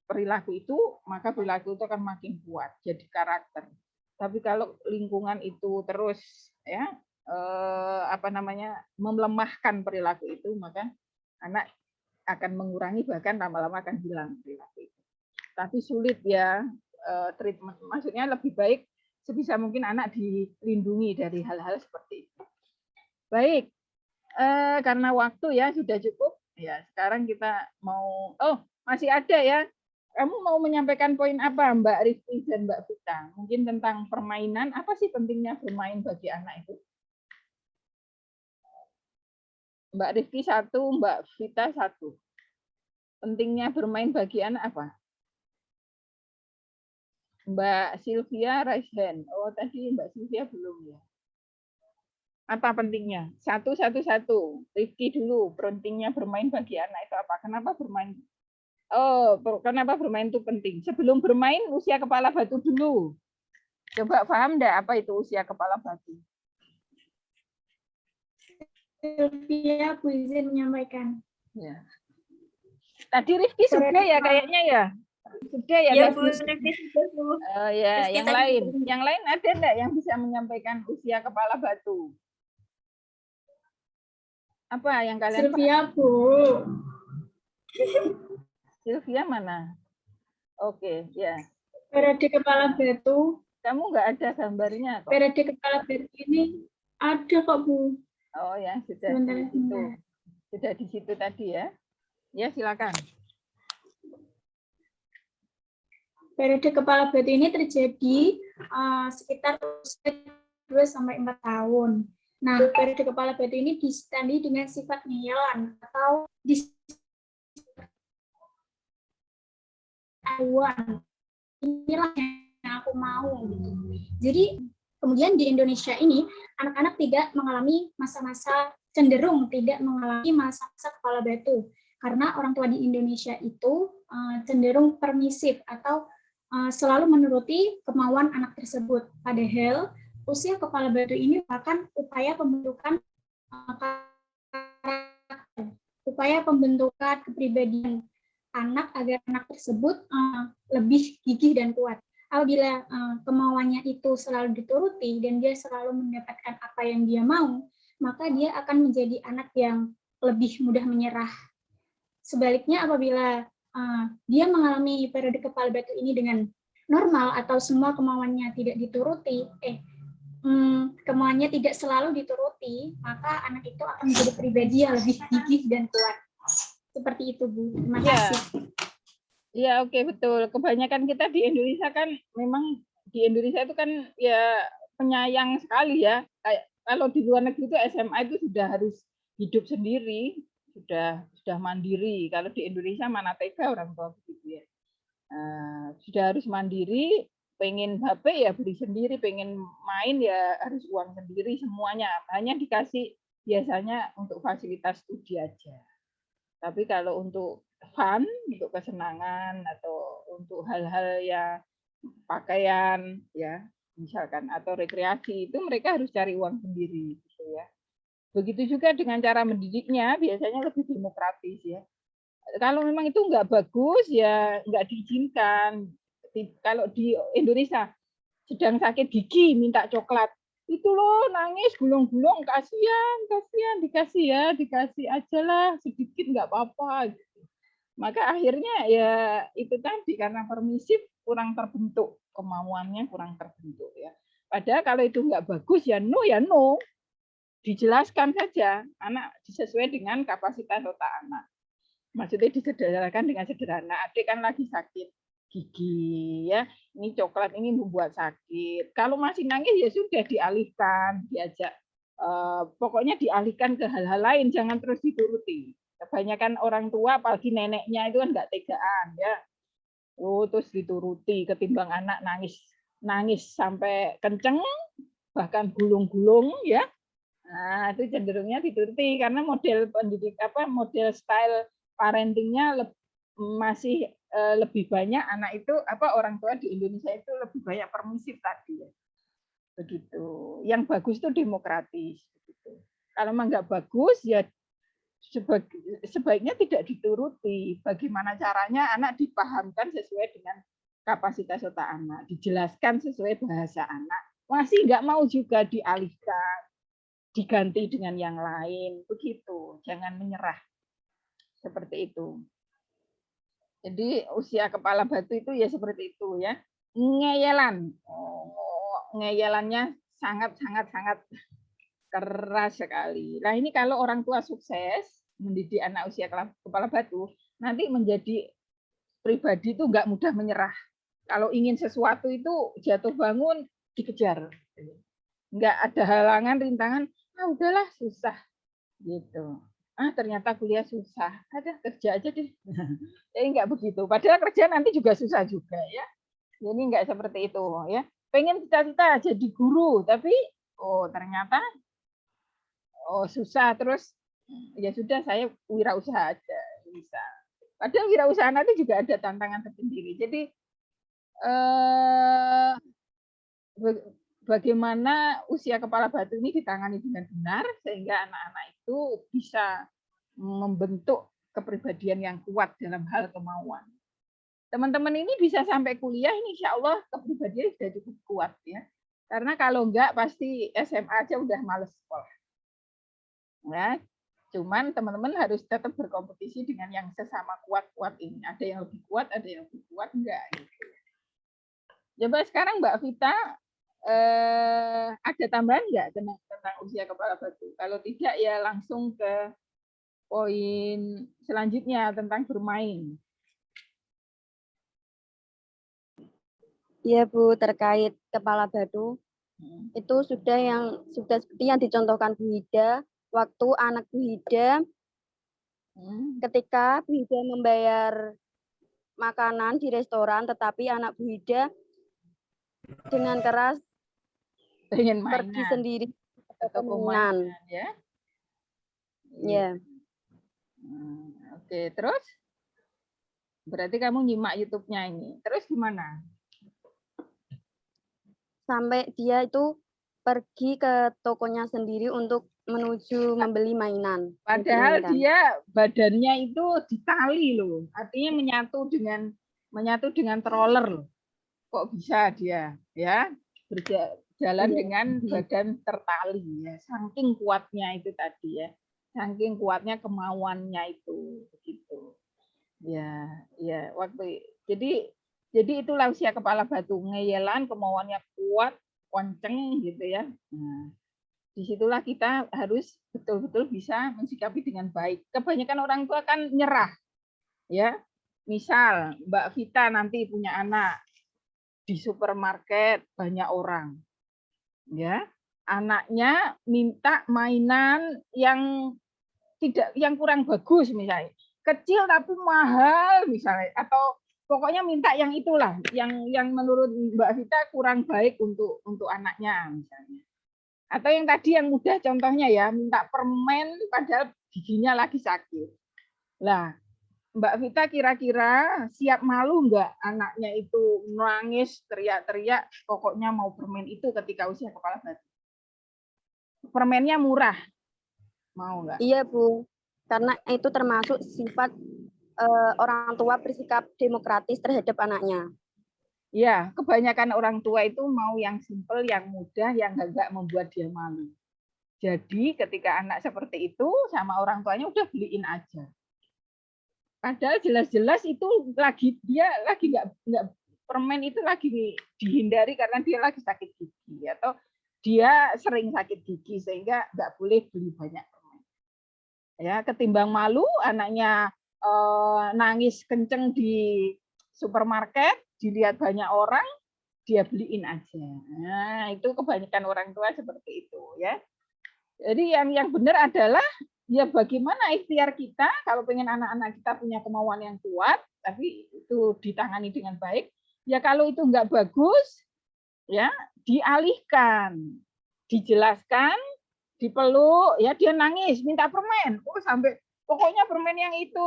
perilaku itu, maka perilaku itu akan makin kuat, jadi karakter. Tapi kalau lingkungan itu terus ya melemahkan perilaku itu, maka anak akan mengurangi, bahkan lama-lama akan hilang perilaku itu. Tapi sulit ya treatment. Maksudnya lebih baik sebisa mungkin anak dilindungi dari hal-hal seperti itu. Baik, karena waktu ya sudah cukup. Ya, sekarang kita mau masih ada ya. Kamu mau menyampaikan poin apa, Mbak Rifki dan Mbak Vita? Mungkin tentang permainan. Apa sih pentingnya bermain bagi anak itu? Mbak Rifki 1, Mbak Vita 1. Pentingnya bermain bagi anak apa? Mbak Sylvia raise hand. Oh, tadi Mbak Sylvia belum ya. Apa pentingnya? 1. Rifki dulu. Pentingnya bermain bagi anak itu apa? Kenapa bermain? Kenapa bermain itu penting? Sebelum bermain, usia kepala batu dulu. Coba paham enggak apa itu usia kepala batu? Sylvia, Bu izin menyampaikan. Ya. Tadi Rifki sudah ya kayaknya ya. Sudah ya. Ya, Bu, Rifki sudah, Bu. Ya, yang lain. Yang lain ada enggak yang bisa menyampaikan usia kepala batu? Apa yang kalian Sylvia, Bu. Sylvia mana? Oke, ya. Periode kepala batu. Kamu nggak ada gambarnya kok. Periode kepala batu ini ada kok, Bu. Oh ya, sudah di situ. Sudah di situ tadi ya. Ya, silakan. Periode kepala batu ini terjadi sekitar 2-4 tahun. Nah, periode kepala batu ini ditandai dengan sifat ngelan atau inilah yang aku mau gitu. Jadi kemudian di Indonesia ini anak-anak tidak mengalami masa-masa, cenderung tidak mengalami masa-masa kepala batu karena orang tua di Indonesia itu cenderung permisif atau selalu menuruti kemauan anak tersebut. Padahal usia kepala batu ini merupakan upaya pembentukan kepribadian anak agar anak tersebut lebih gigih dan kuat. Apabila kemauannya itu selalu dituruti dan dia selalu mendapatkan apa yang dia mau, maka dia akan menjadi anak yang lebih mudah menyerah. Sebaliknya apabila dia mengalami periode kepala batu ini dengan normal atau semua kemauannya tidak dituruti, kemauannya tidak selalu dituruti, maka anak itu akan menjadi pribadi yang lebih gigih dan kuat. Seperti itu, Bu. Terima kasih. Iya, oke, betul. Kebanyakan kita di Indonesia kan memang di Indonesia itu kan ya penyayang sekali ya. Kayak kalau di luar negeri itu SMA itu sudah harus hidup sendiri, sudah mandiri. Kalau di Indonesia mana tega orang tua begitu ya. Sudah harus mandiri, pengen HP ya beli sendiri, pengen main ya harus uang sendiri semuanya. Hanya dikasih biasanya untuk fasilitas studi aja. Tapi kalau untuk fun, untuk kesenangan atau untuk hal-hal ya pakaian ya misalkan atau rekreasi itu mereka harus cari uang sendiri gitu ya. Begitu juga dengan cara mendidiknya, biasanya lebih demokratis ya. Kalau memang itu nggak bagus, ya nggak diizinkan. Kalau di Indonesia, sedang sakit gigi, minta coklat. Itu loh, nangis, gulung-gulung, kasihan, dikasih aja lah, sedikit nggak apa-apa. Maka akhirnya ya itu tadi, karena permisif kurang terbentuk, kemauannya kurang terbentuk ya. Padahal kalau itu nggak bagus ya no, dijelaskan saja, anak sesuai dengan kapasitas otak anak. Maksudnya disederhanakan dengan sederhana. Adik kan lagi sakit gigi ya, ini coklat ini membuat sakit. Kalau masih nangis ya sudah dialihkan, diajak pokoknya dialihkan ke hal-hal lain, jangan terus dituruti. Kebanyakan orang tua, apalagi neneknya itu kan nggak tegaan ya. Terus dituruti ketimbang anak nangis sampai kenceng, bahkan gulung-gulung ya. Nah, itu cenderungnya dituruti karena model model style parentingnya masih lebih banyak anak itu orang tua di Indonesia itu lebih banyak permisif tadi ya. Begitu. Yang bagus itu demokratis begitu. Kalau memang nggak bagus ya sebaiknya tidak dituruti. Bagaimana caranya anak dipahamkan sesuai dengan kapasitas otak anak, dijelaskan sesuai bahasa anak. Masih nggak mau juga dialihkan, diganti dengan yang lain, begitu. Jangan menyerah seperti itu. Jadi usia kepala batu itu ya seperti itu ya, ngeyelan, ngeyelannya sangat keras sekali. Nah ini kalau orang tua sukses mendidik anak usia kepala batu, nanti menjadi pribadi itu nggak mudah menyerah. Kalau ingin sesuatu itu jatuh bangun dikejar, nggak ada halangan rintangan. Udahlah susah gitu. Ternyata kuliah susah. Ada kerja aja deh. Jadi nggak begitu. Padahal kerja nanti juga susah juga ya. Jadi nggak seperti itu ya. Pengen cita-cita jadi guru, tapi ternyata susah. Terus ya sudah saya wirausaha aja bisa. Padahal wirausaha nanti juga ada tantangan tersendiri. Jadi bagaimana usia kepala batu ini ditangani dengan benar sehingga anak-anak itu bisa membentuk kepribadian yang kuat dalam hal kemauan. Teman-teman ini bisa sampai kuliah ini insya Allah kepribadian sudah cukup kuat ya. Karena kalau enggak pasti SMA aja udah males sekolah. Ya, cuman teman-teman harus tetap berkompetisi dengan yang sesama kuat-kuat ini. Ada yang lebih kuat, ada yang lebih kuat enggak gitu. Coba sekarang Mbak Vita ada tambahan nggak tentang usia kepala batu? Kalau tidak ya langsung ke poin selanjutnya tentang bermain. Iya Bu, terkait kepala batu itu sudah seperti yang dicontohkan Bu Hida, waktu anak Bu Hida ketika Bu Hida membayar makanan di restoran, tetapi anak Bu Hida dengan keras pengen pergi sendiri atau mainan ya. Ya. Oke, terus berarti kamu nyimak YouTube-nya ini. Terus gimana? Sampai dia itu pergi ke tokonya sendiri untuk menuju membeli mainan. Padahal dia badannya itu ditali loh. Artinya menyatu dengan stroller loh. Kok bisa dia ya berjalan dengan badan tertali ya, saking kuatnya itu tadi ya, saking kuatnya kemauannya itu begitu ya waktu jadi itulah usia kepala batu, ngeyelan, kemauannya kuat, kenceng gitu ya. Nah, disitulah kita harus betul-betul bisa mensikapi dengan baik. Kebanyakan orang tua kan nyerah ya, misal Mbak Vita nanti punya anak di supermarket banyak orang, ya anaknya minta mainan yang kurang bagus misalnya, kecil tapi mahal misalnya, atau pokoknya minta yang itulah yang menurut Mbak Vita kurang baik untuk anaknya misalnya, atau yang tadi yang mudah contohnya ya, minta permen padahal giginya lagi sakit. Lah Mbak Vita kira-kira siap malu nggak anaknya itu nangis, teriak-teriak, pokoknya mau permen itu ketika usia kepala batu. Permennya murah, Mau nggak? Iya, Bu. Karena itu termasuk sifat orang tua bersikap demokratis terhadap anaknya. Ya, kebanyakan orang tua itu mau yang simple, yang mudah, yang nggak membuat dia malu. Jadi ketika anak seperti itu sama orang tuanya udah beliin aja. Padahal jelas-jelas itu dia lagi nggak permen itu lagi dihindari karena dia lagi sakit gigi atau dia sering sakit gigi sehingga nggak boleh beli banyak permen. Ya, ketimbang malu anaknya nangis kenceng di supermarket, dilihat banyak orang, dia beliin aja. Nah, itu kebanyakan orang tua seperti itu ya. Jadi yang benar adalah ya bagaimana ikhtiar kita kalau pengen anak-anak kita punya kemauan yang kuat, tapi itu ditangani dengan baik. Ya kalau itu nggak bagus, ya dialihkan, dijelaskan, dipeluk, ya dia nangis minta permen, sampai pokoknya permen yang itu,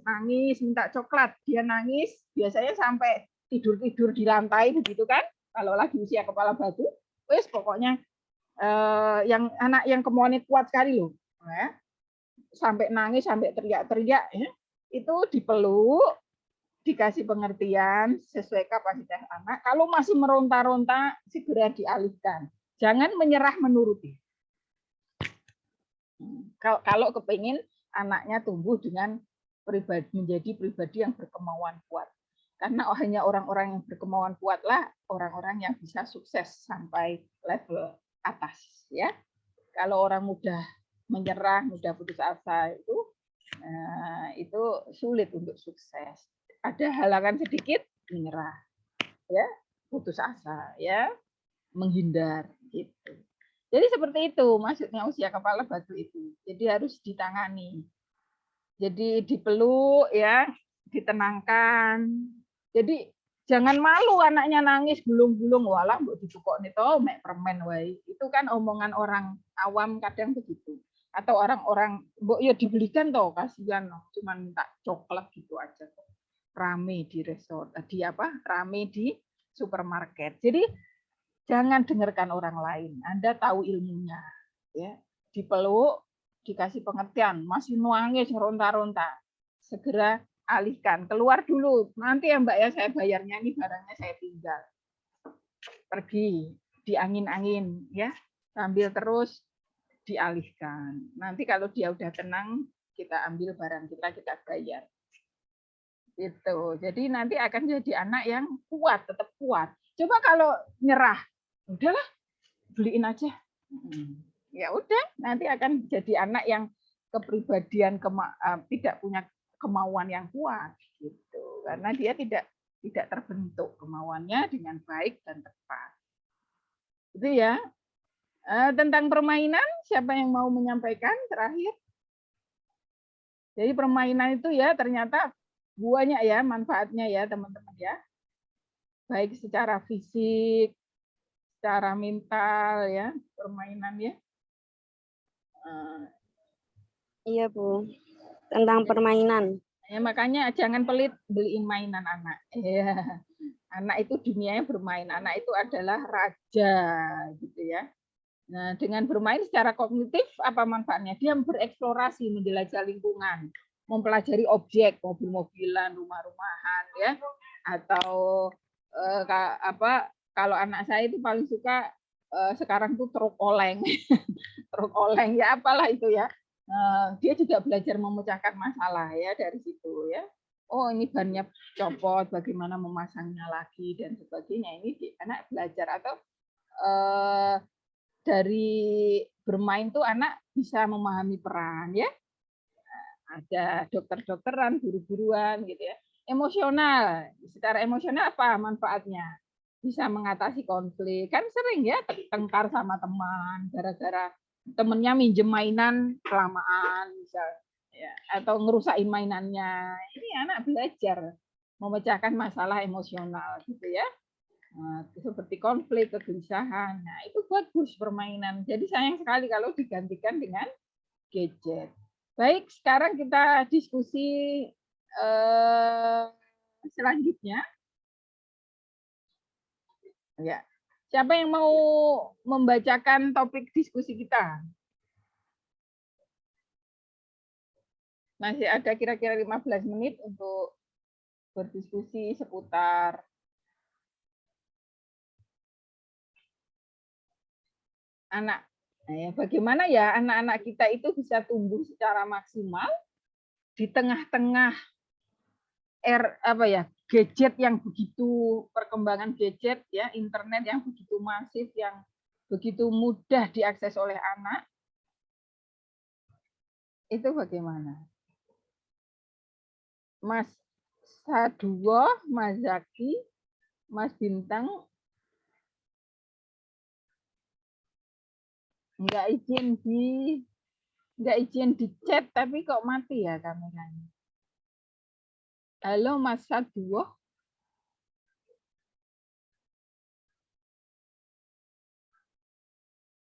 nangis minta coklat, dia nangis, biasanya sampai tidur di lantai begitu kan, kalau lagi usia kepala batu, wes pokoknya yang anak yang kemauannya kuat sekali loh, ya. Sampai nangis, sampai teriak-teriak, ya. Itu dipeluk, dikasih pengertian sesuai kapasitas anak. Kalau masih meronta-ronta, segera dialihkan. Jangan menyerah menuruti. Kalau kepingin anaknya tumbuh dengan menjadi pribadi yang berkemauan kuat. Karena hanya orang-orang yang berkemauan kuatlah orang-orang yang bisa sukses sampai level atas, ya. Kalau orang mudah menyerah, mudah putus asa itu sulit untuk sukses. Ada halangan sedikit menyerah, ya, putus asa, ya, menghindar, gitu. Jadi seperti itu maksudnya usia kepala batu itu. Jadi harus ditangani. Jadi dipeluk, ya, ditenangkan. Jadi jangan malu anaknya nangis gulung-gulung, walah mbok dicukokne to mek permen wae. Itu kan omongan orang awam kadang begitu. Atau orang-orang mbok ya dibelikan toh, kasihan loh, cuman minta coklat gitu aja. Rame di resort, rame di supermarket. Jadi jangan dengarkan orang lain. Anda tahu ilmunya, ya. Dipeluk, dikasih pengertian, masih nangis ronta-ronta. Segera alihkan, keluar dulu. Nanti ya Mbak ya saya bayarnya, ini barangnya saya tinggal. Pergi, diangin-angin ya, sambil terus dialihkan. Nanti kalau dia udah tenang, kita ambil barang kita bayar. Gitu. Jadi nanti akan jadi anak yang kuat, tetap kuat. Coba kalau nyerah, udahlah beliin aja. Ya udah, nanti akan jadi anak yang kepribadian tidak punya kemauan yang kuat gitu, karena dia tidak terbentuk kemauannya dengan baik dan tepat. Itu ya. Tentang permainan, siapa yang mau menyampaikan terakhir? Jadi permainan itu ya ternyata banyak ya manfaatnya ya teman-teman ya. Baik secara fisik, secara mental ya, permainan ya. Iya, Bu. Tentang permainan. Ya, makanya jangan pelit beliin mainan anak. Ya. Anak itu dunianya bermain. Anak itu adalah raja, gitu ya. Nah, dengan bermain secara kognitif apa manfaatnya? Dia bereksplorasi, menjelajah lingkungan, mempelajari objek, mobil-mobilan, rumah-rumahan, ya. Atau kalau anak saya itu paling suka sekarang tuh truk oleng, truk oleng ya apalah itu ya. Dia juga belajar memecahkan masalah ya dari situ ya. Oh ini bannya copot, bagaimana memasangnya lagi dan sebagainya. Ini anak belajar atau dari bermain tuh anak bisa memahami peran ya. Ada dokter-dokteran, guru-guruan gitu ya. Emosional, secara emosional apa manfaatnya? Bisa mengatasi konflik. Kan sering ya tengkar sama teman gara-gara temennya minjem mainan kelamaan misalnya ya, atau ngerusakin mainannya. Ini anak belajar memecahkan masalah emosional gitu ya. Nah, seperti konflik, kegelisahan. Nah, itu bagus permainan. Jadi sayang sekali kalau digantikan dengan gadget. Baik, sekarang kita diskusi selanjutnya. Ya. Siapa yang mau membacakan topik diskusi kita? Masih ada kira-kira 15 menit untuk berdiskusi seputar anak. Nah, ya, bagaimana ya anak-anak kita itu bisa tumbuh secara maksimal di tengah-tengah gadget yang begitu, perkembangan gadget ya, internet yang begitu masif, yang begitu mudah diakses oleh anak. Itu bagaimana? Mas Saduo, Mas Zaki, Mas Bintang nggak izin di chat, tapi kok mati ya kameranya. Halo Mas Saduo.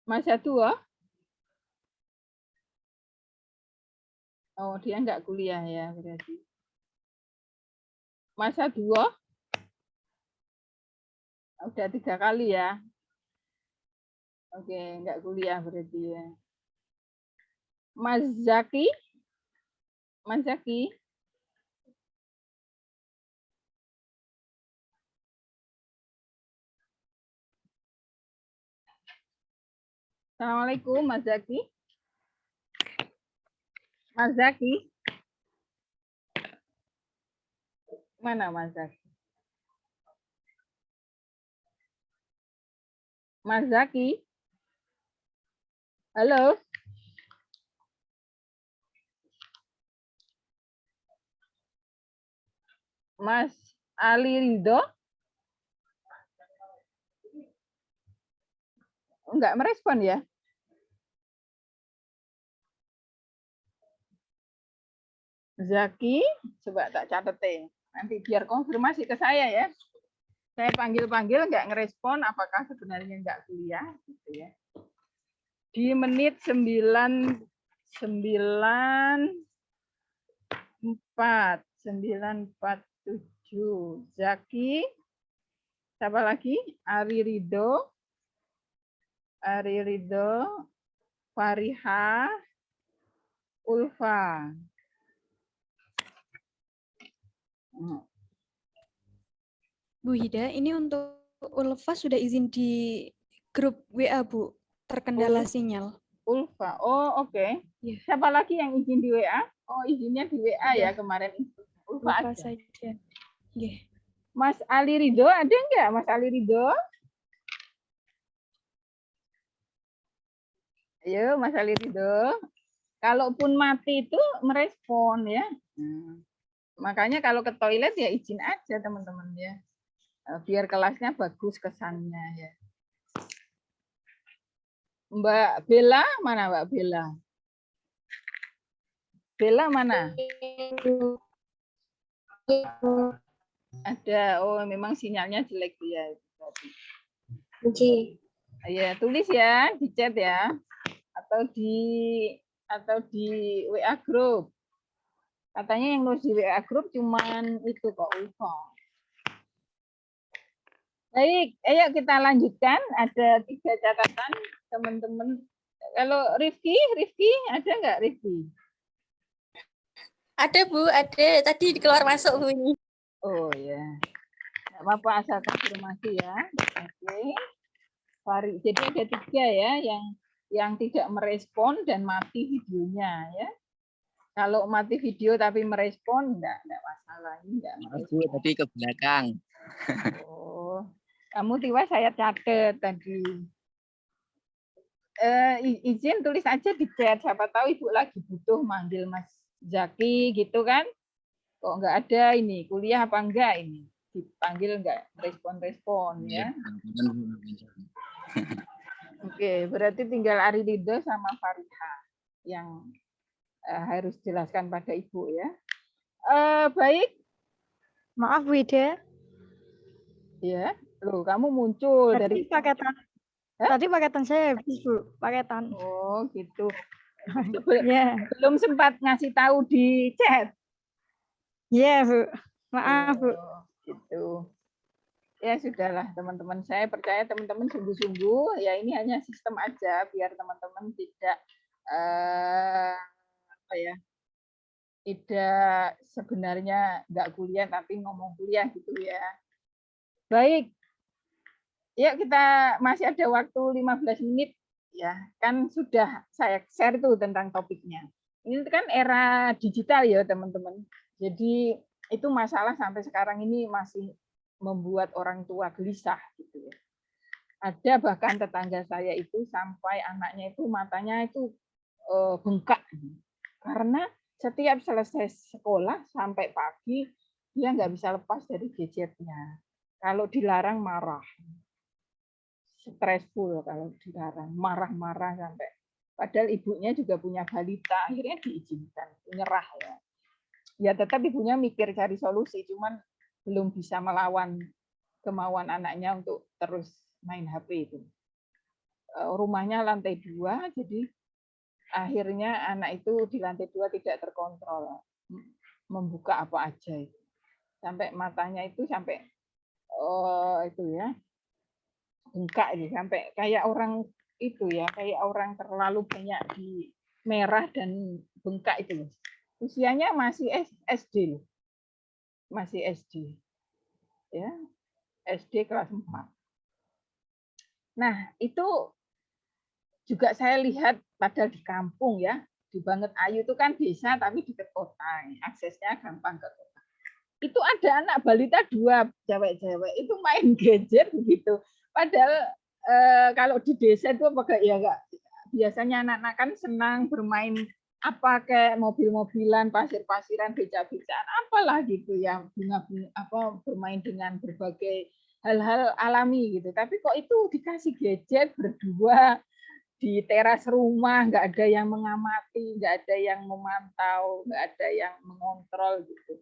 Mas Saduo? Oh, dia nggak kuliah ya berarti. Mas Saduo? Udah 3 kali ya. Oke, nggak kuliah berarti ya. Mas Zaki? Mas Zaki? Assalamualaikum Mas Zaki. Mas Zaki? Mana Mas Zaki? Mas Zaki? Halo? Mas Ali Ridho? Enggak merespon ya? Zaki, coba tak catat nanti biar konfirmasi ke saya ya. Saya panggil-panggil nggak ngerespon, apakah sebenarnya nggak kuliah gitu ya. Di menit 9:04, 9:47. Zaki, siapa lagi? Ari Ridho, Fariha, Ulfa. Bu Hida, ini untuk Ulfa sudah izin di grup WA, Bu. Terkendala sinyal. Ulfa, oh oke. Yeah. Siapa lagi yang izin di WA? Oh, izinnya di WA ya kemarin. Ulfa aja. Saja. Yeah. Mas Ali Ridho, ada nggak Mas Ali Ridho? Ayo Mas Ali Ridho. Kalaupun mati itu merespon ya. Makanya kalau ke toilet ya izin aja teman-teman ya. Biar kelasnya bagus kesannya ya. Mbak Bella, mana Mbak Bella? Bella mana? Ada, oh memang sinyalnya jelek dia. Oke. Ya, tulis ya di chat ya. Atau di WA group. Katanya yang nulis di WA group cuman itu kok Ulfa. Baik, ayo kita lanjutkan. Ada 3 catatan teman-teman. Kalau Rifki ada nggak Rifki? Ada Bu, ada. Tadi keluar masuk Bu ini. Oh ya, nggak apa-apa asal konfirmasi ya. Oke. Jadi ada 3 ya yang tidak merespon dan mati videonya ya. Kalau mati video tapi merespon enggak masalah, ini enggak merespon. Tadi ke belakang. Oh. Kamu tiba saya catat tadi. Izin tulis aja di chat, siapa tahu Ibu lagi butuh manggil Mas Zaki gitu kan. Kok enggak ada ini, kuliah apa enggak ini? Dipanggil enggak respon-respon ya. Oke, berarti tinggal Ari Ridho sama Fariha yang harus jelaskan pada Ibu ya. Baik. Maaf Bu Hida. Ya, loh kamu muncul dari paketan. Tadi paketan saya habis Bu, paketan. Oh, gitu. Yeah. Belum sempat ngasih tahu di chat. Iya, Bu. Maaf, Bu. Gitu. Ya sudahlah teman-teman, saya percaya teman-teman sungguh-sungguh ya, ini hanya sistem aja biar teman-teman tidak tidak sebenarnya nggak kuliah tapi ngomong kuliah gitu ya. Baik, yuk kita masih ada waktu 15 menit ya. Kan sudah saya share tuh tentang topiknya. Ini kan era digital ya teman-teman. Jadi itu masalah sampai sekarang ini masih membuat orang tua gelisah gitu ya. Ada bahkan tetangga saya itu sampai anaknya itu matanya itu bengkak karena setiap selesai sekolah sampai pagi dia nggak bisa lepas dari gadgetnya. Kalau dilarang marah, stressful kalau dilarang, marah-marah sampai. Padahal ibunya juga punya balita, akhirnya diizinkan, menyerah ya. Ya tetap ibunya mikir cari solusi, cuman belum bisa melawan kemauan anaknya untuk terus main HP itu. Rumahnya lantai 2, jadi akhirnya anak itu di lantai 2 tidak terkontrol, membuka apa aja itu. Sampai matanya itu sampai itu ya bengkak gitu, sampai kayak orang itu ya, kayak orang terlalu banyak di merah dan bengkak itu. Usianya masih SD, masih SD, ya SD kelas 4. Nah itu juga saya lihat padahal di kampung ya, di Banget Ayu itu kan desa tapi di kota, aksesnya gampang ke kota. Itu ada anak balita 2 cewek-cewek itu main gadget begitu. Padahal kalau di desa itu apa ya enggak, biasanya anak-anak kan senang bermain apa kayak mobil-mobilan, pasir-pasiran, beca-becaan, apalah gitu ya, bunga-bunga apa bermain dengan berbagai hal-hal alami gitu. Tapi kok itu dikasih gadget berdua di teras rumah, nggak ada yang mengamati, nggak ada yang memantau, nggak ada yang mengontrol gitu.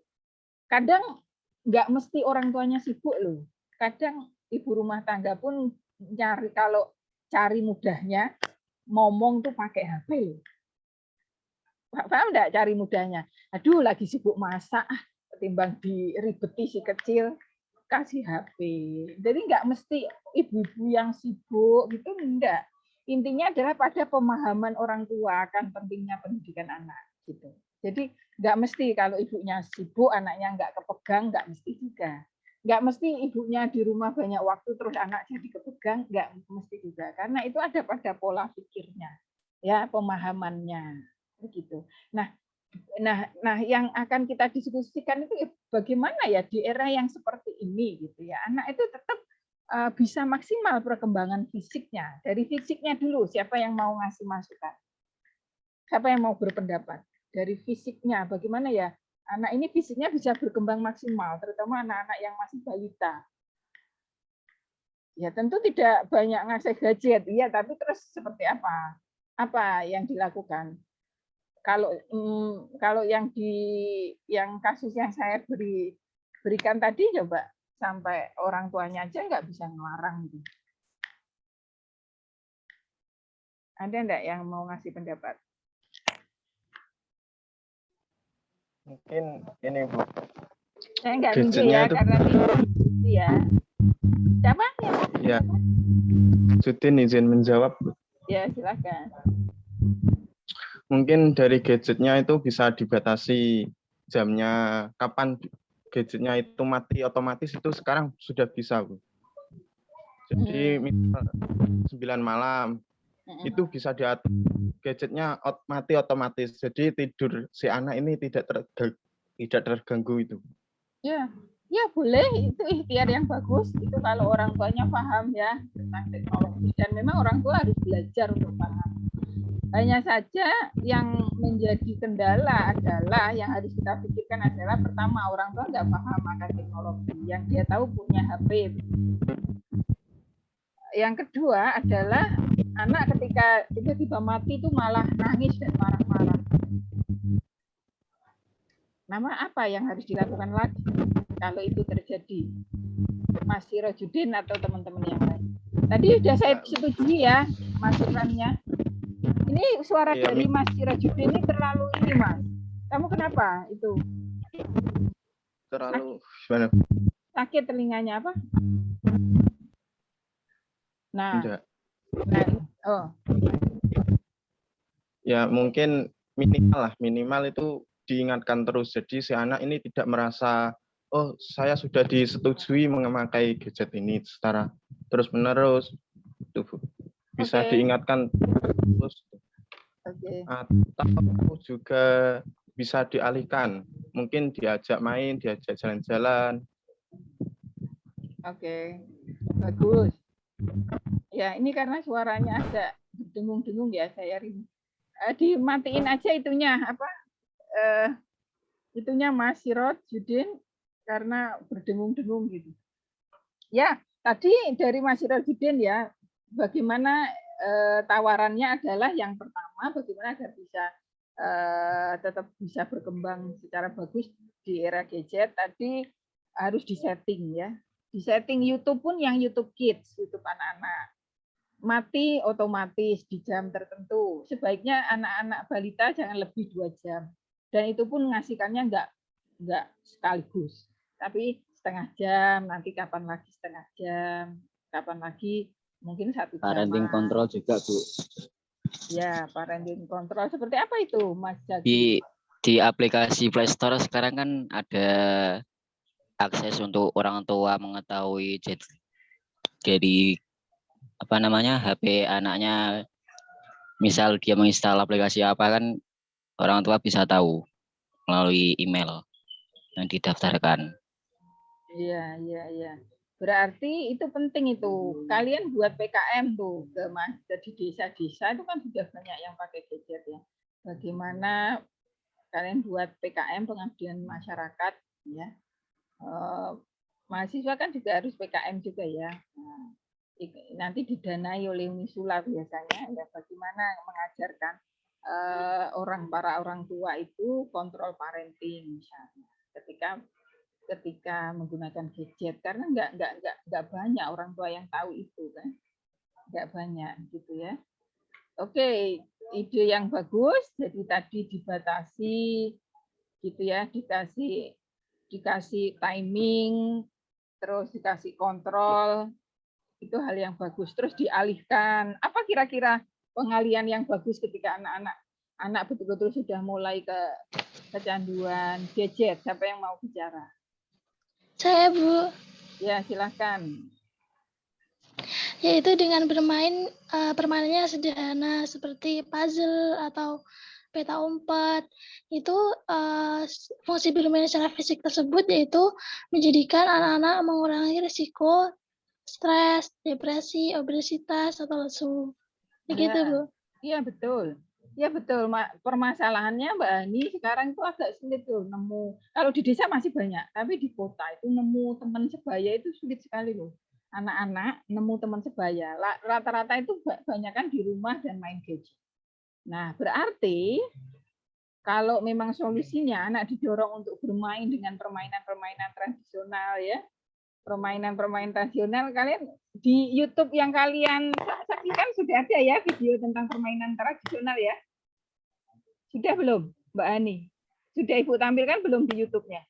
Kadang nggak mesti orang tuanya sibuk loh. Kadang ibu rumah tangga pun nyari, kalau cari mudahnya ngomong tuh pakai HP loh. Paham nggak cari mudahnya? Aduh lagi sibuk masak, ketimbang diribeti si kecil kasih HP. Jadi nggak mesti ibu-ibu yang sibuk gitu, enggak. Intinya adalah pada pemahaman orang tua akan pentingnya pendidikan anak gitu. Jadi nggak mesti kalau ibunya sibuk anaknya nggak kepegang, nggak mesti juga. Nggak mesti ibunya di rumah banyak waktu terus anak jadi kepegang, nggak mesti juga. Karena itu ada pada pola pikirnya, ya pemahamannya begitu. Nah, yang akan kita diskusikan itu bagaimana ya di era yang seperti ini gitu ya. Anak itu tetap bisa maksimal perkembangan fisiknya. Dari fisiknya dulu, siapa yang mau ngasih masukan? Siapa yang mau berpendapat? Dari fisiknya, bagaimana ya anak ini fisiknya bisa berkembang maksimal, terutama anak-anak yang masih balita. Ya tentu tidak banyak ngasih gadget, iya, tapi terus seperti apa? Apa yang dilakukan? Kalau yang kasus yang saya berikan tadi, coba sampai orang tuanya aja nggak bisa ngelarang gitu. Ada enggak yang mau ngasih pendapat? Mungkin ini Bu. Saya nggak minjem ya, karena ini ya. Siapa? Ya. Sudin izin menjawab. Ya, silakan. Mungkin dari gadgetnya itu bisa dibatasi jamnya, kapan gadgetnya itu mati otomatis, itu sekarang sudah bisa Bu. Jadi misal 9 malam itu bisa diatur gadgetnya mati otomatis. Jadi tidur si anak ini tidak terganggu itu. Ya, boleh, itu ikhtiar yang bagus. Itu kalau orang tuanya paham ya tentang teknologi, dan memang orang tua harus belajar untuk paham. Hanya saja yang menjadi kendala adalah yang harus kita pikirkan adalah pertama, orang tua nggak paham akan teknologi, yang dia tahu punya HP. Yang kedua adalah anak ketika tiba-tiba mati itu malah nangis dan marah-marah. Nama apa yang harus dilakukan lagi kalau itu terjadi? Mas Sirojudin atau teman-teman yang lain? Tadi sudah saya setujui ya masukannya. Ini suara dari Mas Sirojudin ini terlalu ini, Mas. Kamu kenapa itu? Terlalu gimana? Sakit telinganya apa? Nah, Ya mungkin minimal itu diingatkan terus. Jadi si anak ini tidak merasa, oh saya sudah disetujui memakai gadget ini secara terus-menerus. Itu Bu. Bisa Oke. diingatkan terus. Oke. Atau juga bisa dialihkan. Mungkin diajak main, diajak jalan-jalan. Oke. Bagus. Ya, ini karena suaranya agak dengung-dengung ya, saya dimatiin aja itunya apa? Itunya Mas Sirot Judin karena berdengung-dengung gitu. Ya, tadi dari Mas Sirot Judin ya, bagaimana tawarannya adalah yang pertama bagaimana agar bisa tetap bisa berkembang secara bagus di era gadget. Tadi harus disetting ya. Disetting YouTube pun yang YouTube Kids, YouTube anak-anak. Mati otomatis di jam tertentu. Sebaiknya anak-anak balita jangan lebih 2 jam. Dan itu pun ngasihkannya enggak sekaligus. Tapi setengah jam, nanti kapan lagi setengah jam, kapan lagi mungkin 1 jam. Parenting control juga, Bu. Ya, parenting control. Seperti apa itu, Mas Jaki? Di aplikasi Play Store sekarang kan ada akses untuk orang tua mengetahui jadi apa namanya HP anaknya, misal dia menginstal aplikasi apa kan orang tua bisa tahu melalui email yang didaftarkan. Iya, iya, iya. Berarti itu penting itu. Kalian buat PKM tuh di desa-desa itu kan sudah banyak yang pakai gadget ya. Bagaimana kalian buat PKM pengabdian masyarakat ya. Mahasiswa kan juga harus PKM juga ya. Nah, nanti didanai oleh Unisula biasanya ya, bagaimana mengajarkan para orang tua itu kontrol parenting misalnya ketika menggunakan gadget, karena nggak banyak orang tua yang tahu itu kan, nggak banyak gitu ya. Oke, ide yang bagus. Jadi tadi dibatasi gitu ya, dikasih timing, terus dikasih kontrol, itu hal yang bagus. Terus dialihkan. Apa kira-kira pengalihan yang bagus ketika anak betul-betul sudah mulai kecanduan gadget? Siapa yang mau bicara? Saya, Bu. Ya, silakan. Yaitu dengan bermain permainannya sederhana seperti puzzle atau peta umpet. Itu fungsi bermain secara fisik tersebut yaitu menjadikan anak-anak mengurangi risiko stres, depresi, obesitas, atau lesu. Begitu, Bu. Iya, betul. Ya betul, permasalahannya Mbak Ani sekarang itu agak sulit tuh nemu. Kalau di desa masih banyak, tapi di kota itu nemu teman sebaya itu sulit sekali loh. Anak-anak nemu teman sebaya, rata-rata itu banyak kan di rumah dan main gadget. Nah, berarti kalau memang solusinya anak didorong untuk bermain dengan permainan-permainan tradisional ya, permainan-permainan tradisional, kalian di YouTube yang kalian saksikan sudah ada ya video tentang permainan tradisional ya? Sudah belum, Mbak Ani? Sudah Ibu tampilkan belum di YouTube-nya?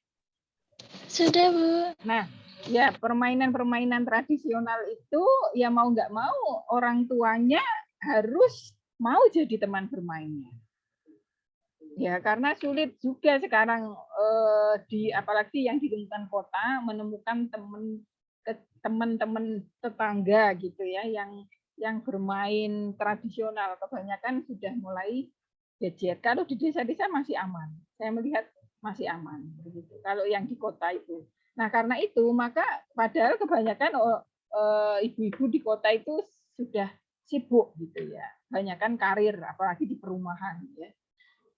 Sudah, Bu. Nah, ya permainan-permainan tradisional itu ya mau nggak mau orang tuanya harus mau jadi teman bermainnya. Ya, karena sulit juga sekarang apalagi yang di lingkungan kota menemukan teman-teman tetangga gitu ya yang bermain tradisional, kebanyakan sudah mulai gadget. Kalau di desa-desa masih aman, saya melihat masih aman begitu. Kalau yang di kota itu, nah karena itu maka padahal kebanyakan ibu-ibu di kota itu sudah sibuk gitu ya, kebanyakan karir, apalagi di perumahan ya,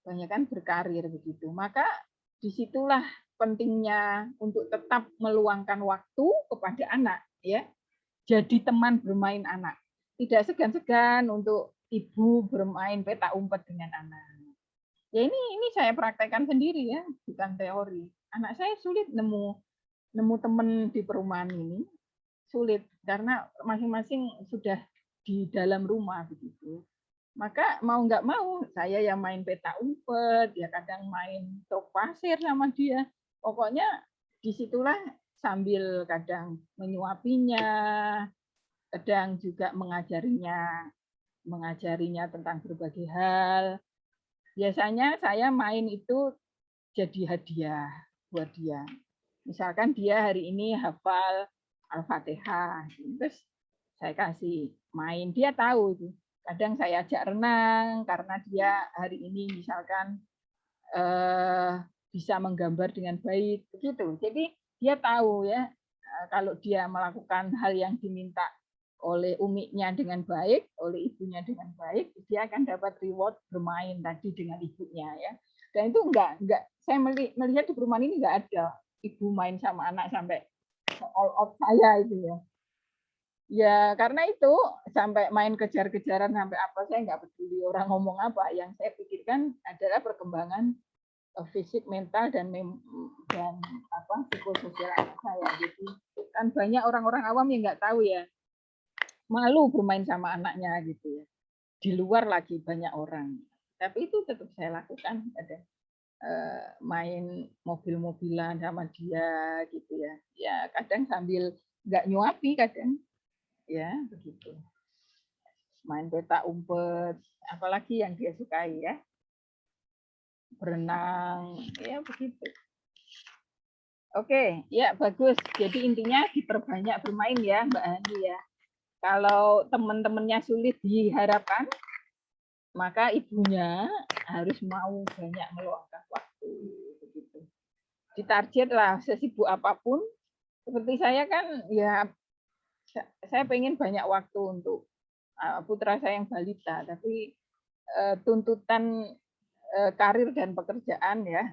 kebanyakan berkarir begitu. Maka disitulah pentingnya untuk tetap meluangkan waktu kepada anak ya, jadi teman bermain anak. Tidak segan-segan untuk ibu bermain peta umpet dengan anak. Ya ini saya praktekkan sendiri ya, bukan teori. Anak saya sulit nemu teman di perumahan ini, sulit karena masing-masing sudah di dalam rumah begitu. Maka mau nggak mau saya yang main peta umpet, ya kadang main truk pasir sama dia. Pokoknya disitulah sambil kadang menyuapinya, kadang juga mengajarinya tentang berbagai hal. Biasanya saya main itu jadi hadiah buat dia. Misalkan dia hari ini hafal Al-Fatihah, terus saya kasih main, dia tahu itu. Kadang saya ajak renang karena dia hari ini misalkan bisa menggambar dengan baik, begitu. Jadi dia tahu ya, kalau dia melakukan hal yang diminta oleh umiknya dengan baik, oleh ibunya dengan baik, dia akan dapat reward bermain tadi dengan ibunya ya. Dan itu enggak saya melihat di perumahan ini enggak ada ibu main sama anak sampai all out saya itu ya. Ya karena itu sampai main kejar-kejaran sampai apa saya nggak peduli orang ngomong apa. Yang saya pikirkan adalah perkembangan fisik, mental dan psikososial anak saya. Jadi kan banyak orang-orang awam yang nggak tahu ya, malu bermain sama anaknya gitu ya. Di luar lagi banyak orang. Tapi itu tetap saya lakukan. Ada main mobil-mobilan sama dia gitu ya. Ya kadang sambil nggak nyuapi kadang. Ya begitu. Main peta umpet, apalagi yang dia sukai ya. Berenang, ya begitu. Oke, ya bagus. Jadi intinya diperbanyak bermain ya Mbak Hani ya. Kalau teman-temannya sulit diharapkan, maka ibunya harus mau banyak meluangkan waktu. Begitu. Ditarget lah sesibuk apapun. Seperti saya kan, ya saya pengen banyak waktu untuk putra saya yang balita, tapi tuntutan karir dan pekerjaan ya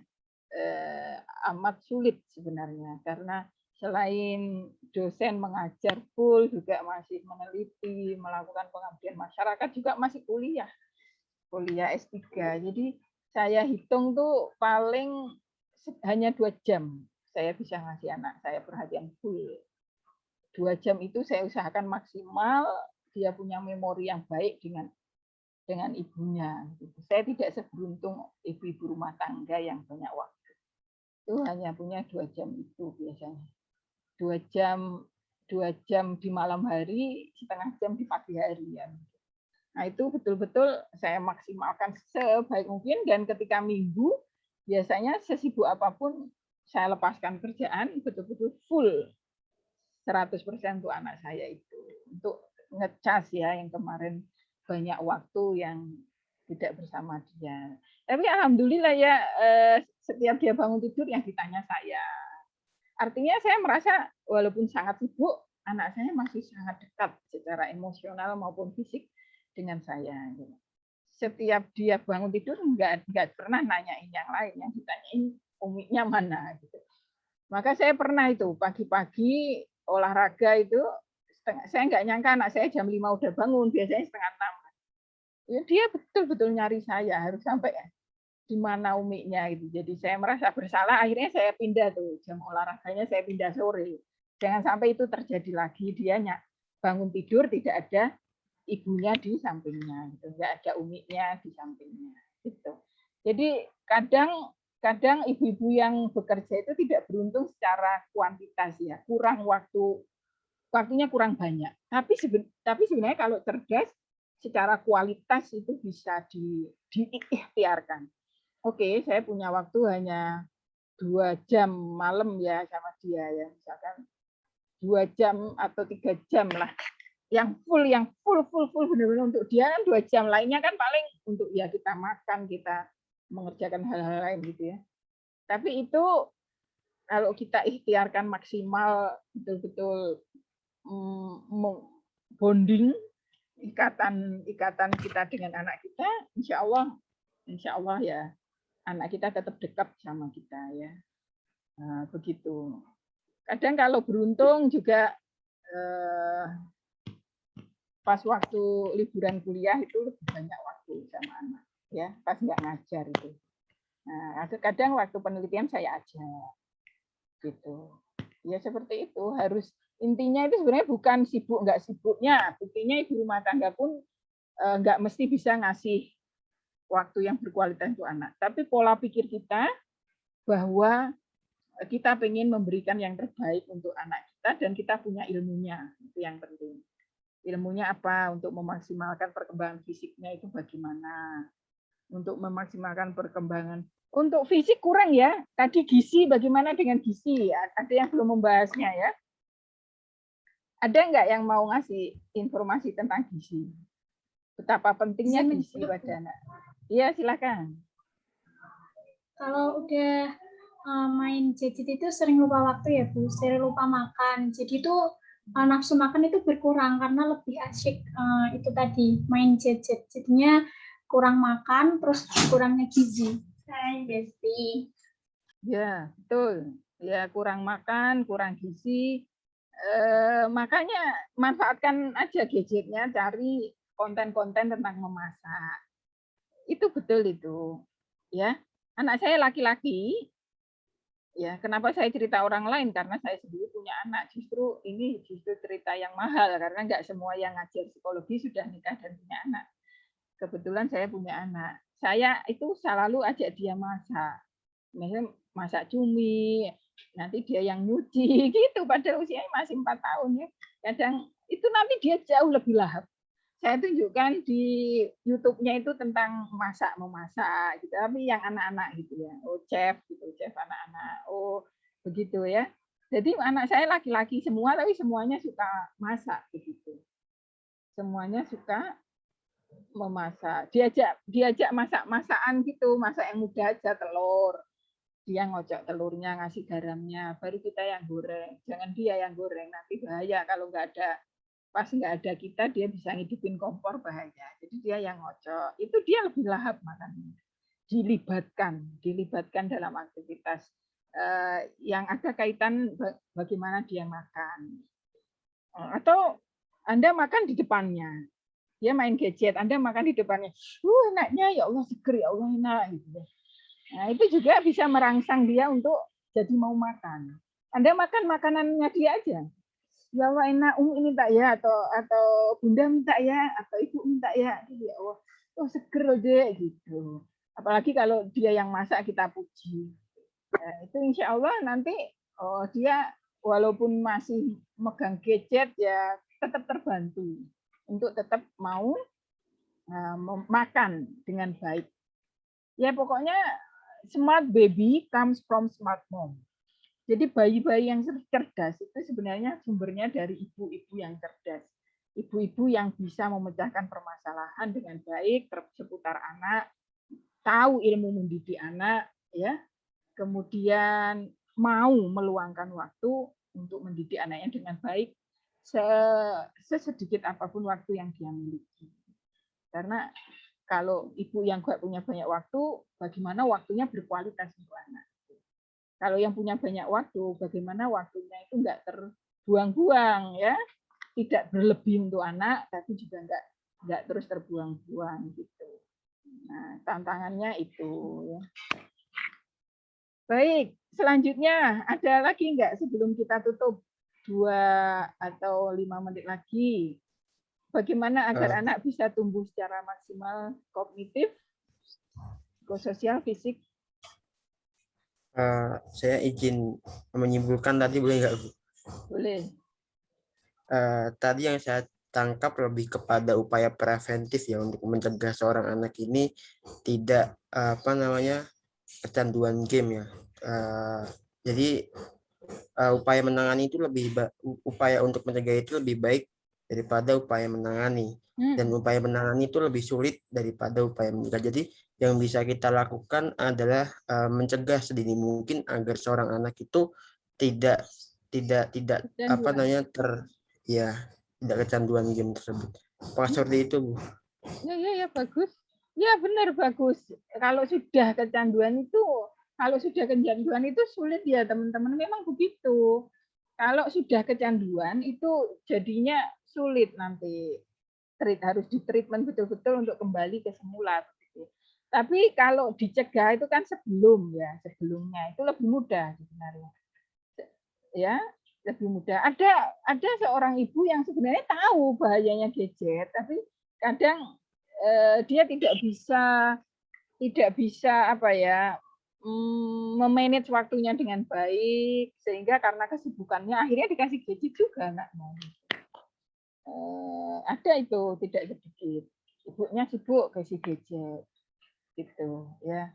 amat sulit sebenarnya, karena selain dosen mengajar full juga masih meneliti, melakukan pengabdian masyarakat, juga masih kuliah S3. Jadi saya hitung tuh paling hanya 2 jam saya bisa ngasih anak saya perhatian full. 2 jam itu saya usahakan maksimal dia punya memori yang baik dengan ibunya. Saya tidak seberuntung ibu-ibu rumah tangga yang banyak waktu. Itu hanya punya 2 jam itu biasanya. 2 jam di malam hari, setengah jam di pagi hari ya. Nah itu betul-betul saya maksimalkan sebaik mungkin, dan ketika minggu biasanya sesibuk apapun saya lepaskan kerjaan betul-betul full 100% untuk anak saya itu. Untuk ngecas ya yang kemarin banyak waktu yang tidak bersama dia. Tapi alhamdulillah ya setiap dia bangun tidur yang ditanya saya. Artinya saya merasa walaupun sangat sibuk, anak saya masih sangat dekat secara emosional maupun fisik dengan saya. Setiap dia bangun tidur nggak pernah nanyain yang lain, yang ditanyain umiknya mana gitu. Maka saya pernah itu pagi-pagi olahraga itu, saya nggak nyangka anak saya jam 5 udah bangun, biasanya setengah 6. Ya, dia betul-betul nyari saya, harus sampai di mana umiknya gitu. Jadi saya merasa bersalah, akhirnya saya pindah tuh jam olahraganya, saya pindah sore. Jangan sampai itu terjadi lagi, dia bangun tidur tidak ada ibunya di sampingnya, gitu. Nggak ada umiknya di sampingnya. Gitu. Jadi kadang ibu-ibu yang bekerja itu tidak beruntung secara kuantitas ya, kurang waktunya kurang banyak. Tapi sebenarnya kalau cerdas, secara kualitas itu bisa diikhtiarkan. Oke, saya punya waktu hanya 2 jam malam ya sama dia ya, misalkan 2 jam atau 3 jam lah. Yang full benar-benar untuk dia kan 2 jam, lainnya kan paling untuk ya kita makan, kita mengerjakan hal-hal lain gitu ya. Tapi itu kalau kita ikhtiarkan maksimal, betul-betul bonding, ikatan kita dengan anak kita, insya Allah ya anak kita tetap dekat sama kita ya. Nah, begitu. Kadang kalau beruntung juga pas waktu liburan kuliah itu lebih banyak waktu sama anak ya, pas nggak ngajar itu. Nah, kadang waktu penelitian saya ajak gitu. Ya seperti itu, harus intinya itu sebenarnya bukan sibuk nggak sibuknya, buktinya ibu rumah tangga pun nggak mesti bisa ngasih waktu yang berkualitas untuk anak. Tapi pola pikir kita bahwa kita ingin memberikan yang terbaik untuk anak kita dan kita punya ilmunya, itu yang penting. Ilmunya apa? Untuk memaksimalkan perkembangan fisiknya itu bagaimana? Untuk memaksimalkan perkembangan Untuk fisik kurang ya. Tadi gizi, bagaimana dengan gizi? Ya, ada yang belum membahasnya ya. Ada nggak yang mau ngasih informasi tentang gizi? Betapa pentingnya gizi pada anak. Iya, silakan. Kalau udah main gadget itu sering lupa waktu ya Bu, sering lupa makan. Jadi itu nafsu makan itu berkurang karena lebih asyik itu tadi main gadget. Jadinya kurang makan, terus kurangnya gizi. Ya, betul. Ya, kurang makan, kurang gizi. Makanya manfaatkan aja gadgetnya, cari konten-konten tentang memasak. Itu betul itu. Ya, anak saya laki-laki. Ya, kenapa saya cerita orang lain? Karena saya sendiri punya anak. Ini justru cerita yang mahal karena nggak semua yang ngajar psikologi sudah nikah dan punya anak. Kebetulan saya punya anak. Saya itu selalu ajak dia masak. Misalnya masak cumi, nanti dia yang nyuci gitu. Padahal usianya masih 4 tahun ya. Kadang itu nanti dia jauh lebih lahap. Saya tunjukkan di YouTube-nya itu tentang memasak gitu. Tapi yang anak-anak gitu ya. Oh, chef gitu, chef anak-anak. Oh, begitu ya. Jadi anak saya laki-laki semua, tapi semuanya suka masak begitu. Semuanya suka memasak. Diajak masak-masakan gitu, masak yang mudah aja, telur. Dia ngocok telurnya, ngasih garamnya, baru kita yang goreng. Jangan dia yang goreng, nanti bahaya kalau nggak ada. Pas nggak ada kita, dia bisa ngidupin kompor, bahaya. Jadi dia yang ngocok. Itu dia lebih lahap makannya. Dilibatkan dalam aktivitas yang ada kaitan bagaimana dia makan. Atau Anda makan di depannya. Dia main gadget, Anda makan di depannya. Enaknya, ya Allah, seger, ya Allah, enak. Gitu. Nah, itu juga bisa merangsang dia untuk jadi mau makan. Anda makan makanannya dia aja. Ya Allah, enak, ini tak ya, atau bunda minta ya, atau ibu minta ya. Ya Allah, oh seger loh deh, gitu. Apalagi kalau dia yang masak, kita puji. Nah, itu insya Allah nanti dia walaupun masih megang gadget, ya tetap terbantu untuk tetap mau makan dengan baik. Ya pokoknya smart baby comes from smart mom. Jadi bayi-bayi yang cerdas itu sebenarnya sumbernya dari ibu-ibu yang cerdas. Ibu-ibu yang bisa memecahkan permasalahan dengan baik seputar anak, tahu ilmu mendidik anak, ya, kemudian mau meluangkan waktu untuk mendidik anaknya dengan baik, sesedikit apapun waktu yang dia miliki. Karena kalau ibu yang nggak punya banyak waktu, bagaimana waktunya berkualitas untuk anak. Kalau yang punya banyak waktu, bagaimana waktunya itu nggak terbuang-buang, ya, tidak berlebih untuk anak, tapi juga nggak terus terbuang-buang gitu. Nah, tantangannya itu. Ya. Baik, selanjutnya ada lagi nggak sebelum kita tutup 2 atau 5 menit lagi? Bagaimana agar anak bisa tumbuh secara maksimal kognitif, psikososial, fisik? Saya izin menyimpulkan tadi, boleh nggak, Bu? Boleh. Tadi yang saya tangkap lebih kepada upaya preventif ya untuk mencegah seorang anak ini tidak kecanduan game ya. Jadi upaya menangani itu upaya untuk mencegah itu lebih baik daripada upaya menangani, dan upaya menangani itu lebih sulit daripada upaya mencegah. Jadi yang bisa kita lakukan adalah mencegah sedini mungkin agar seorang anak itu tidak tidak kecanduan game tersebut. Apakah seperti itu, Bu? Ya bagus. Ya benar, bagus. Kalau sudah kecanduan itu sulit ya teman-teman. Memang begitu. Kalau sudah kecanduan itu jadinya sulit nanti. Harus ditreatment betul-betul untuk kembali ke semula. Tapi kalau dicegah itu kan sebelumnya itu lebih mudah sebenarnya. Ya, lebih mudah. Ada seorang ibu yang sebenarnya tahu bahayanya gadget, tapi kadang dia tidak bisa memanage waktunya dengan baik, sehingga karena kesibukannya akhirnya dikasih gadget juga anaknya. Ada itu tidak sedikit, ibunya sibuk kasih gadget, gitu ya.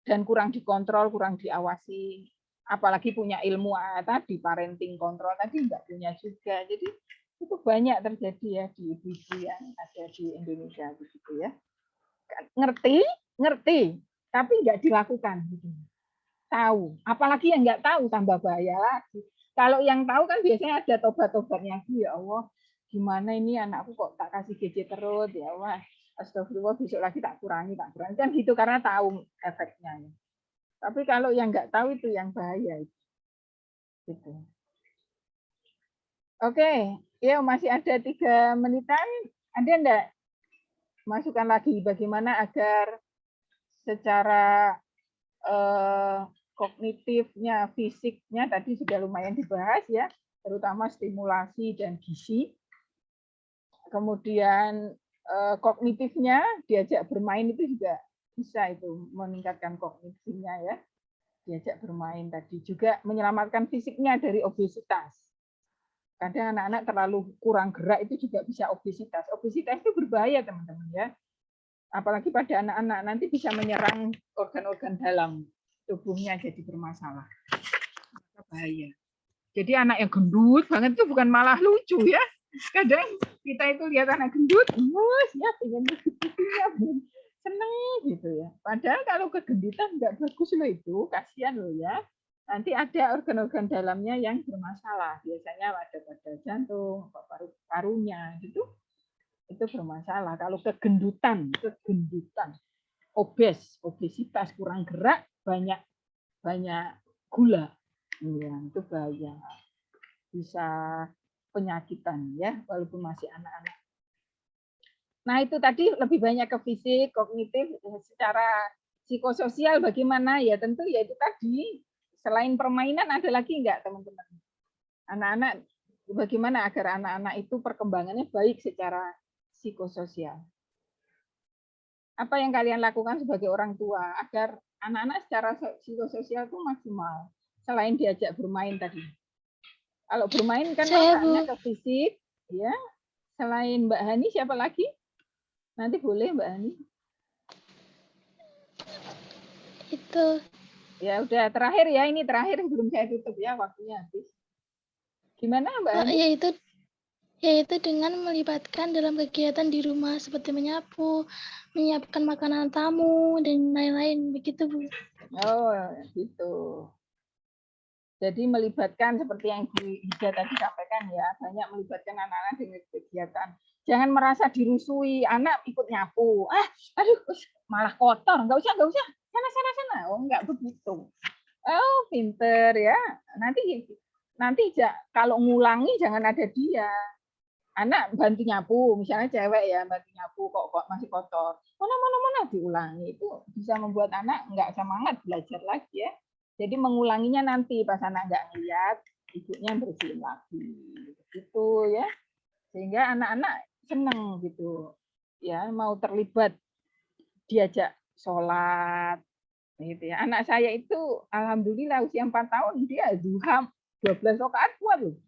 dan kurang dikontrol, kurang diawasi. Apalagi punya ilmu tadi parenting kontrol tadi nggak punya juga. Jadi itu banyak terjadi ya di ibu-ibu yang ada di Indonesia begitu ya. Ngerti, tapi nggak dilakukan. Gitu. Tahu, apalagi yang nggak tahu tambah bahaya lagi. Kalau yang tahu kan biasanya ada tobat-tobatnya, ya Allah, gimana ini anakku kok tak kasih gadget terus, ya Allah, astagfirullah besok lagi tak kurangi kan gitu karena tahu efeknya. Tapi kalau yang nggak tahu itu yang bahaya gitu. Oke, ya masih ada 3 menitan. Ada enggak masukkan lagi bagaimana agar secara kognitifnya, fisiknya tadi sudah lumayan dibahas ya, terutama stimulasi dan gizi. Kemudian kognitifnya diajak bermain itu juga bisa itu meningkatkan kognisinya ya. Diajak bermain tadi juga menyelamatkan fisiknya dari obesitas. Kadang anak-anak terlalu kurang gerak itu juga bisa obesitas. Obesitas itu berbahaya teman-teman ya. Apalagi pada anak-anak nanti bisa menyerang organ-organ dalam tubuhnya jadi bermasalah. Bahaya. Jadi anak yang gendut banget itu bukan malah lucu ya. Kadang kita itu lihat anak gendut, ya pengen begitunya, seneng gitu ya. Padahal kalau kegendutan nggak bagus loh itu, kasihan loh ya. Nanti ada organ-organ dalamnya yang bermasalah. Biasanya ada pada jantung, paru-parunya gitu. Itu bermasalah. Kalau kegendutan, obesitas, kurang gerak, banyak gula, ya, itu bahaya, bisa penyakitan ya, walaupun masih anak-anak. Nah itu tadi lebih banyak ke fisik, kognitif, secara psikososial bagaimana ya tentu ya itu tadi. Selain permainan ada lagi enggak teman-teman? Anak-anak bagaimana agar anak-anak itu perkembangannya baik secara psikososial? Apa yang kalian lakukan sebagai orang tua agar anak-anak secara psikososial itu maksimal selain diajak bermain tadi? Kalau bermain kan masaknya ke fisik, ya. Selain Mbak Hani siapa lagi? Nanti boleh Mbak Hani. Itu. Ya udah terakhir ya, ini terakhir sebelum saya tutup ya, waktunya habis. Gimana Mbak Hani? Yaitu dengan melibatkan dalam kegiatan di rumah seperti menyapu, menyiapkan makanan tamu dan lain-lain begitu Bu. Oh gitu. Jadi melibatkan seperti yang Hida tadi sampaikan ya, banyak melibatkan anak-anak dengan kegiatan. Jangan merasa dirusui, anak ikut nyapu. Aduh, malah kotor, nggak usah, sana. Oh, nggak begitu. Oh, pinter ya. Nanti kalau ngulangi jangan ada dia. Anak bantu nyapu, misalnya cewek ya bantu nyapu kok masih kotor. Mana diulangi itu bisa membuat anak nggak semangat belajar lagi ya. Jadi mengulanginya nanti pas anak nggak ngeliat, ibunya bersihin lagi, gitu ya. Sehingga anak-anak seneng gitu, ya mau terlibat diajak sholat, gitu ya. Anak saya itu alhamdulillah usia 4 tahun dia duha 12 rakaat kuat loh.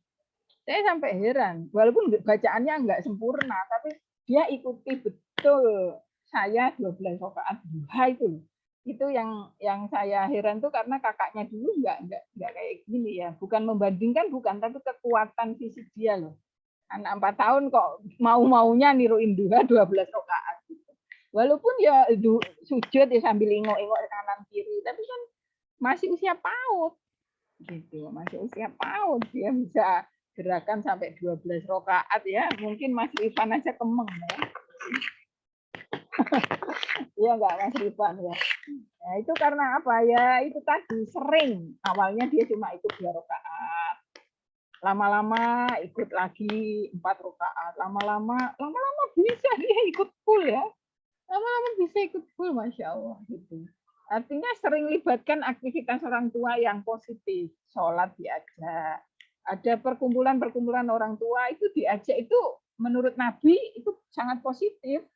Saya sampai heran, walaupun bacaannya nggak sempurna, tapi dia ikuti betul saya 12 rakaat duha itu. Itu yang saya heran tuh karena kakaknya dulu nggak kayak gini ya. Bukan membandingkan, bukan, tapi kekuatan fisik dia loh. Anak 4 tahun kok mau-maunya niruin duha 12 rakaat gitu. Walaupun ya sujud ya sambil ingok-ingok kanan kiri, tapi kan masih usia PAUD gitu, masih usia PAUD dia bisa gerakan sampai 12 rakaat ya. Mungkin Mas Rifan aja kemeng ya. Iya enggak Mas Rifan ya. Nah, itu karena apa ya? Itu tadi sering. Awalnya dia cuma ikut 2 rakaat. Lama-lama ikut lagi 4 rakaat. Lama-lama bisa dia ikut full ya. Lama-lama bisa ikut full, Masya Allah gitu. Artinya sering libatkan aktivitas orang tua yang positif. Sholat diajak. Ada perkumpulan-perkumpulan orang tua itu diajak, itu menurut Nabi itu sangat positif.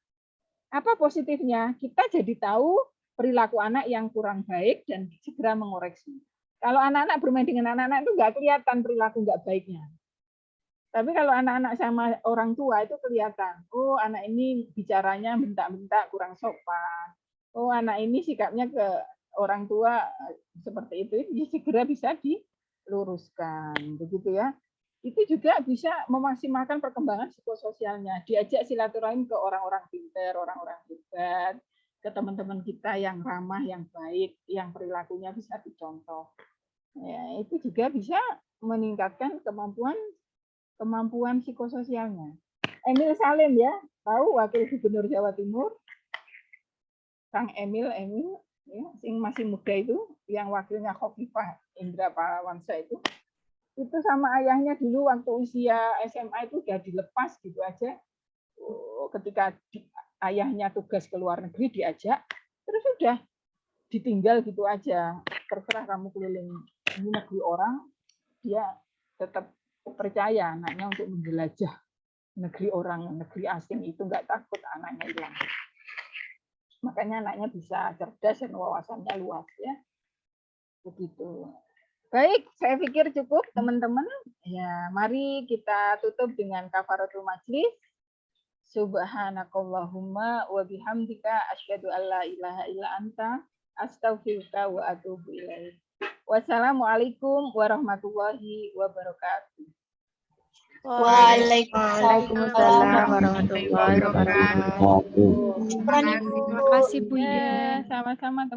Apa positifnya? Kita jadi tahu perilaku anak yang kurang baik dan segera mengoreksi. Kalau anak-anak bermain dengan anak-anak itu nggak kelihatan perilaku nggak baiknya. Tapi kalau anak-anak sama orang tua itu kelihatan. Oh, anak ini bicaranya bentak-bentak kurang sopan. Oh, anak ini sikapnya orang tua seperti itu ya segera bisa diluruskan, begitu ya. Itu juga bisa memaksimalkan perkembangan psikososialnya. Diajak silaturahim ke orang-orang pintar, orang-orang hebat, ke teman-teman kita yang ramah, yang baik, yang perilakunya bisa dicontoh. Ya, itu juga bisa meningkatkan kemampuan psikososialnya. Emil Salim ya, tahu Wakil Gubernur Jawa Timur, Kang Emil ya, yang masih muda itu, yang wakilnya Khofifah Indra Parawansa itu sama ayahnya dulu waktu usia SMA itu udah dilepas gitu aja. Ketika ayahnya tugas ke luar negeri diajak, terus udah ditinggal gitu aja. Terserah kamu keliling di negeri orang, dia tetap percaya anaknya untuk menjelajah negeri orang, negeri asing itu nggak takut anaknya hilang. Makanya anaknya bisa cerdas dan wawasannya luas ya. Begitu. Baik, saya pikir cukup teman-teman. Ya, mari kita tutup dengan kafaratul majlis. Subhanakallahumma wa bihamdika asyhadu an la ilaha illa anta astaghfiruka wa atubu ilaik. Wassalamualaikum warahmatullahi wabarakatuh. Waalaikumsalam warahmatullahi wabarakatuh. Terima kasih Bu Ida. Sama-sama.